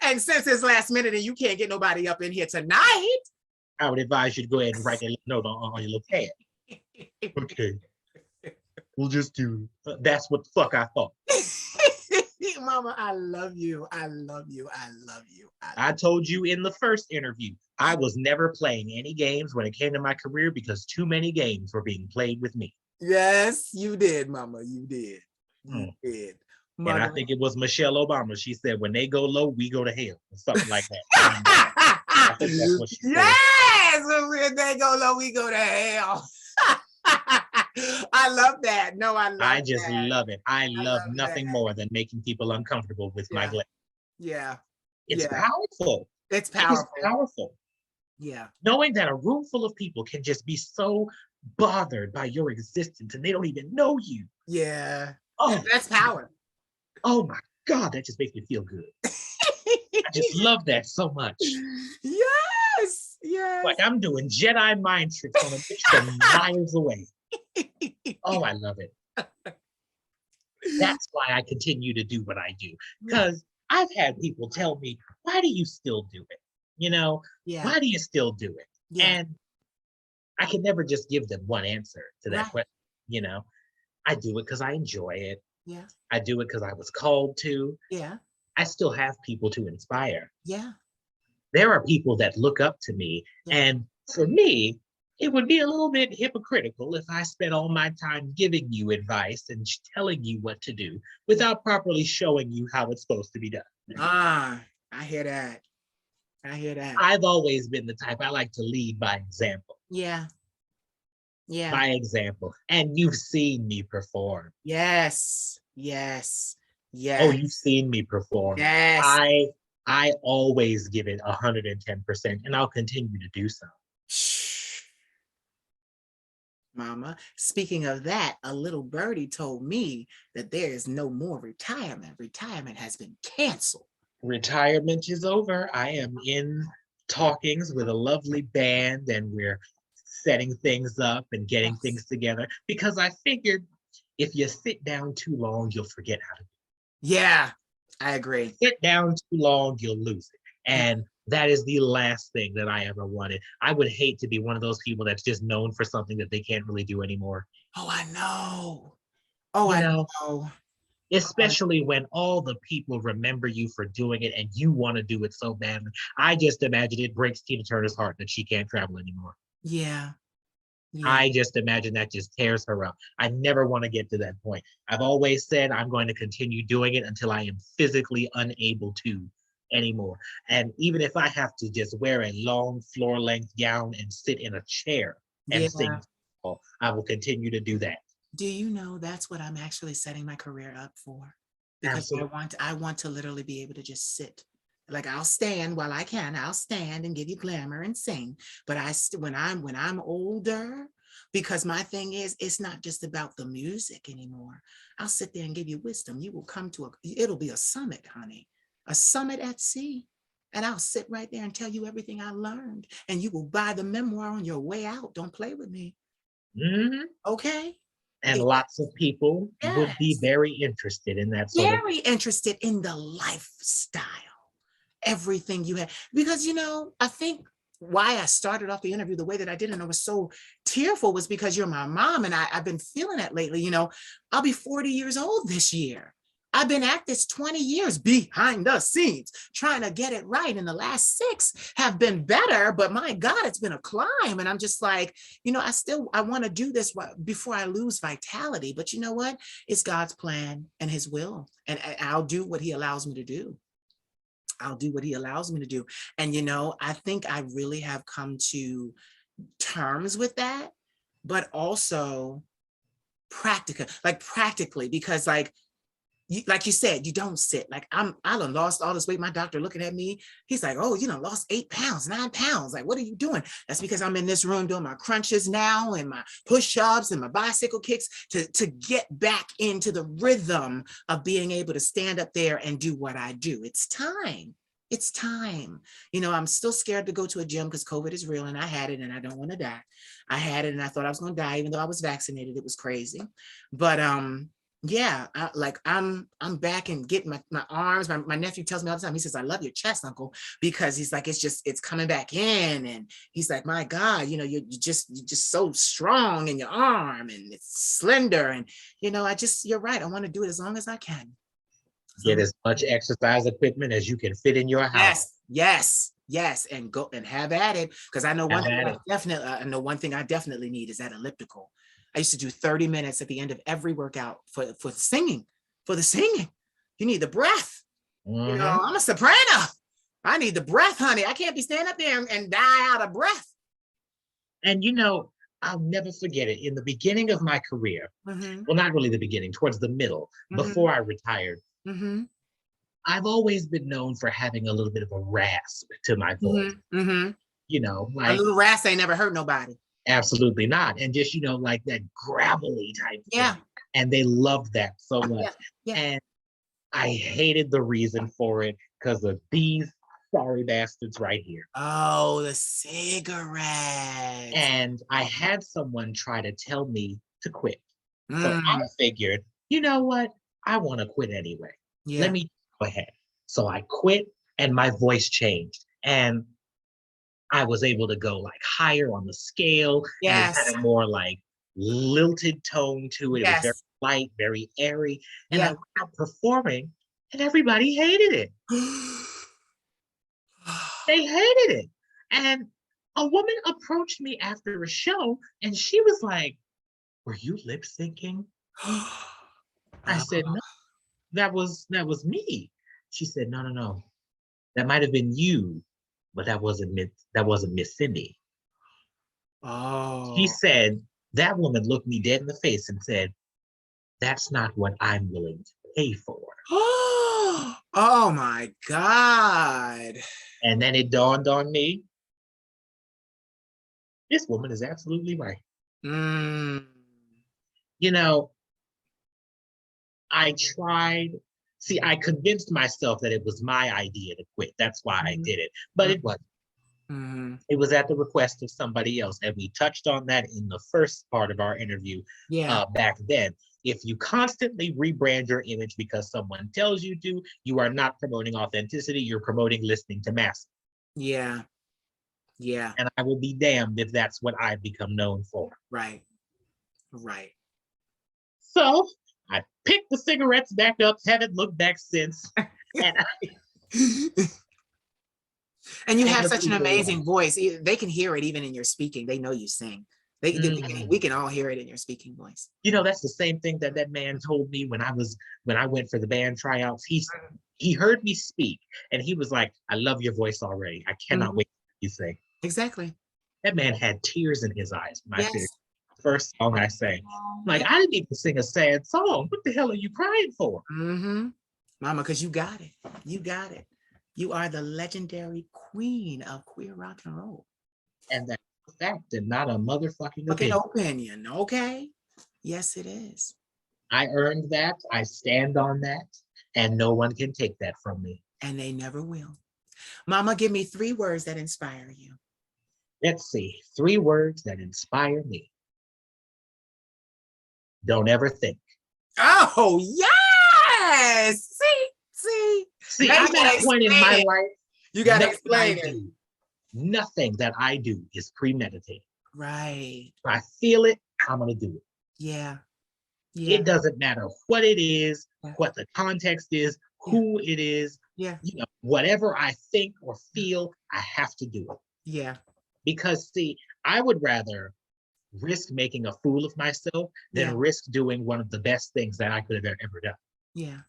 A: And since it's last minute and you can't get nobody up in here tonight,
C: I would advise you to go ahead and write that note on your little pad. Okay. We'll just do. That's what the fuck I thought.
A: Mama, I love you. I love you. I love you.
C: I told you in the first interview, I was never playing any games when it came to my career because too many games were being played with me.
A: Yes, you did, Mama. You did. You did.
C: Mother. And I think it was Michelle Obama. She said, when they go low, we go to hell, or something like that. I think that's what she said.
A: Yes, when they go low, we go to hell. I love that. No, I
C: just love it. I love nothing
A: that.
C: more than making people uncomfortable with my glass.
A: Yeah.
C: It's powerful.
A: It's powerful.
C: It's powerful.
A: Yeah.
C: Knowing that a room full of people can just be so bothered by your existence and they don't even know you.
A: Yeah.
C: Oh,
A: that's power.
C: Oh my God, that just makes me feel good. I just love that so much.
A: Yes. Yes.
C: Like I'm doing Jedi mind tricks on a bitch from miles away. Oh, I love it. That's why I continue to do what I do. Because I've had people tell me, why do you still do it? Why do you still do it? Yeah. And I can never just give them one answer to that question. I do it because I enjoy it.
A: Yeah.
C: I do it because I was called to.
A: Yeah.
C: I still have people to inspire.
A: Yeah.
C: There are people that look up to me. Yeah. And for me, it would be a little bit hypocritical if I spent all my time giving you advice and telling you what to do without properly showing you how it's supposed to be done.
A: I hear that. I hear that.
C: I've always been the type, I like to lead by example.
A: Yeah. Yeah.
C: by example. And you've seen me perform.
A: Yes. Yes.
C: Oh,
A: Yes.
C: you've seen me perform.
A: Yes.
C: I I always give it 110%, and I'll continue to do so.
A: Shh, Mama. Speaking of that, a little birdie told me that there is no more retirement. Retirement has been canceled.
C: Retirement is over. I am in talkings with a lovely band, and we're setting things up and getting
A: Yes.
C: things together because I figured if you sit down too long, you'll forget how to
A: Yeah, I agree.
C: sit down too long, you'll lose it. And that is the last thing that I ever wanted. I would hate to be one of those people that's just known for something that they can't really do anymore.
A: Oh, I know. Oh,
C: You
A: I
C: know,
A: know. Oh,
C: especially when all the people remember you for doing it and you want to do it so badly. I just imagine it breaks Tina Turner's heart that she can't travel anymore.
A: yeah. Yeah.
C: I just imagine that just tears her up. I never want to get to that point. I've always said I'm going to continue doing it until I am physically unable to anymore. And even if I have to just wear a long floor length gown and sit in a chair and
A: Yeah.
C: sing, I will continue to do that.
A: Do you know that's what I'm actually setting my career up for? Because
C: Absolutely.
A: I want to literally be able to just sit. Like I'll stand while I can. I'll stand and give you glamour and sing. But when I'm older, because my thing is it's not just about the music anymore. I'll sit there and give you wisdom. You will come to it'll be a summit, honey. A summit at sea. And I'll sit right there and tell you everything I learned. And you will buy the memoir on your way out. Don't play with me.
C: Mhm.
A: Okay?
C: And
A: Yeah.
C: lots of people would be
A: Yes.
C: very interested in that sort of.
A: Very interested in the lifestyle, everything you had. Because, I think why I started off the interview the way that I did and I was so tearful was because you're my mom. And I've been feeling that lately. I'll be 40 years old this year. I've been at this 20 years behind the scenes, trying to get it right. And the last 6 have been better, but my God, it's been a climb. And I'm just like, I want to do this before I lose vitality. But you know what? It's God's plan and his will. And I'll do what he allows me to do. I'll do what he allows me to do. And, I think I really have come to terms with that, but also practically, because like you said, you don't sit. Like I done lost all this weight. My doctor looking at me, he's like, "Oh, you done lost 8 pounds, 9 pounds. Like, what are you doing?" That's because I'm in this room doing my crunches now and my push-ups and my bicycle kicks to get back into the rhythm of being able to stand up there and do what I do. It's time. It's time. I'm still scared to go to a gym because COVID is real and I had it and I don't want to die. I had it and I thought I was going to die, even though I was vaccinated. It was crazy. But yeah, I'm back and getting my arms. My nephew tells me all the time, he says, "I love your chest, uncle," because he's like, it's coming back in. And he's like, "My God, you're just so strong in your arm and it's slender." And you're right. I want to do it as long as I can. As
C: Get
A: long
C: as much exercise equipment as you can fit in your house.
A: yes, and go and have at it. Because I know
C: Have at it.
A: one thing I definitely need is that elliptical. I used to do 30 minutes at the end of every workout for singing. For the singing, you need the breath.
C: Mhm.
A: I'm a soprano. I need the breath, honey. I can't be standing up there and die out of breath.
C: And I'll never forget it. In the beginning of my career,
A: Mm-hmm.
C: well, not really the beginning, towards the middle,
A: Mm-hmm.
C: before I retired,
A: Mm-hmm.
C: I've always been known for having a little bit of a rasp to my voice.
A: Mm-hmm. Mm-hmm. A
C: Like
A: little rasp ain't never hurt nobody.
C: absolutely not. And just, like that gravelly type
A: Yeah.
C: thing. And they loved that so much.
A: Yeah. Yeah.
C: And I hated the reason for it because of these sorry bastards right here.
A: Oh, the cigarettes.
C: And I had someone try to tell me to quit. So I
A: Mm,
C: figured, you know what? I want to quit anyway. Let
A: yeah.
C: me go ahead. So I quit and my voice changed. And I was able to go like higher on the scale and it had
A: Yes.
C: a more like lilted tone to it. It was very
A: Yes.
C: light, very airy. And I
A: Yeah.
C: went out performing and everybody hated it. They hated it. And a woman approached me after a show and she was like, "Were you lip syncing?" I said,
A: Oh.
C: "No, that was me." She said, "No, no, no. That might have been you, but that wasn't Miss Cindy." She
A: Oh.
C: said That woman looked me dead in the face and said, "That's not what I'm willing to pay for."
A: Oh my God.
C: And then it dawned on me, this woman is absolutely right.
A: Mm.
C: You know, I tried. See, I convinced myself that it was my idea to quit. That's why I did it. But it wasn't. It was at the request of somebody else. And we touched on that in the first part of our interview
A: Yeah.
C: back then. If you constantly rebrand your image because someone tells you to, you are not promoting authenticity. You're promoting listening to masses.
A: Yeah. Yeah.
C: And I will be damned if that's what I've become known for.
A: Right. Right.
C: So I picked the cigarettes back up, haven't looked back since. And
A: And you have such an amazing voice. They can hear it even in your speaking. They know you sing. We can all hear it in your speaking voice.
C: You know, that's the same thing that man told me when I went for the band tryouts. He heard me speak and he was like, "I love your voice already. I cannot wait to hear you sing."
A: Exactly.
C: That man had tears in his eyes when I
A: Yes.
C: said first song I sang. I'm like, I didn't even sing a sad song. What the hell are you crying for?
A: Mama, because you got it. You got it. You are the legendary queen of queer rock and roll.
C: And that's a fact and not a motherfucking
A: opinion. Okay. Yes, it is.
C: I earned that. I stand on that. And no one can take that from me.
A: And they never will. Mama, give me 3 words that inspire you.
C: Let's see. 3 words that inspire me. Don't ever think.
A: Oh, yes.
C: See, I'm at a point in my life.
A: You got to explain it.
C: Nothing that I do is premeditated.
A: Right.
C: If I feel it, I'm going to do it.
A: Yeah.
C: It doesn't matter what it is, what the context is, who it is.
A: Yeah.
C: You know, whatever I think or feel, I have to do it.
A: Yeah.
C: Because see, I would rather risk making a fool of myself than risk doing one of the best things that I could have ever done.
A: Yeah.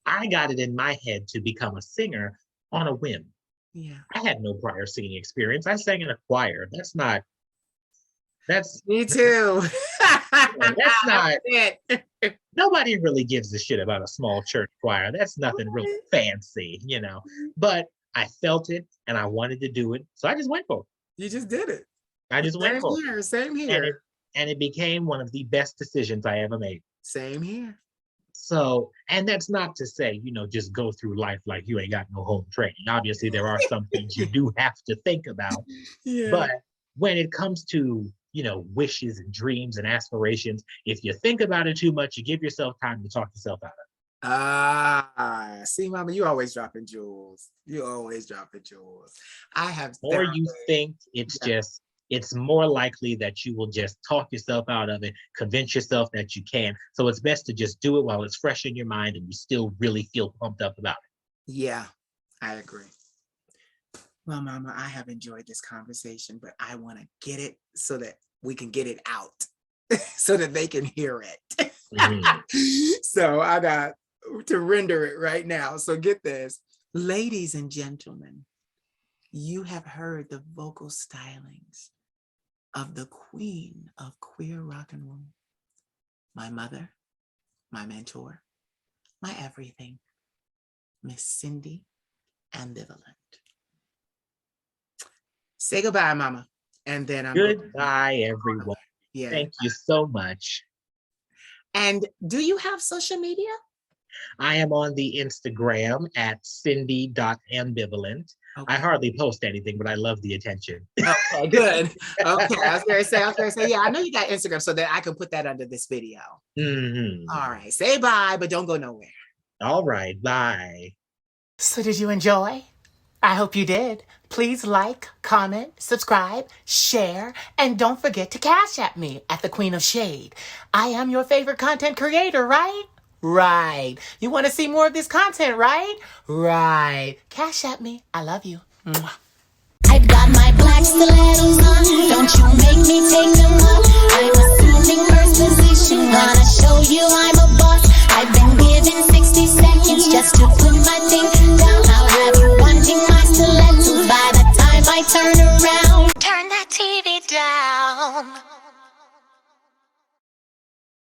C: I got it in my head to become a singer on a whim.
A: Yeah.
C: I had no prior singing experience. I sang in a choir. That's
A: me too.
C: That's not it. Nobody really gives a shit about a small church choir. That's nothing really fancy, you know. But I felt it and I wanted to do it. So I just went for it.
A: You just did it.
C: I just went for it.
A: Same here.
C: And it became one of the best decisions I ever made.
A: Same here.
C: So, and that's not to say, you know, just go through life like you ain't got no home training. Obviously, there are some things you do have to think about. Yeah. But when it comes to, you know, wishes and dreams and aspirations, if you think about it too much, you give yourself time to talk yourself out of it.
A: See, Mama, you always dropping jewels. You always dropping jewels.
C: Or you think it's just, it's more likely that you will just talk yourself out of it, convince yourself that you can. So it's best to just do it while it's fresh in your mind and you still really feel pumped up about it.
A: Yeah, I agree. Well, Mama, I have enjoyed this conversation, but I want to get it so that we can get it out so that they can hear it. So I got to render it right now. So get this. Ladies and gentlemen, you have heard the vocal stylings of the queen of queer rock and roll, my mother, my mentor, my everything, Miss Cyndi Ambivalent. Say goodbye, Mama. And then I'm
C: goodbye, everyone.
A: Yeah.
C: Thank you so much.
A: And do you have social media?
C: I am on the Instagram at Cyndi.ambivalent. Okay. I hardly post anything, but I love the attention.
A: Okay, good. Okay, I was going to say, yeah, I know you got Instagram so that I can put that under this video. All right, say bye, but don't go nowhere.
C: All right, bye.
A: So did you enjoy? I hope you did. Please like, comment, subscribe, share, and don't forget to cash at me at the Queen of Shade. I am your favorite content creator, right? Right. You want to see more of this content, right? Right. Cash at me. I love you. Mwah.
B: I got my black stilettos on. Don't you make me take them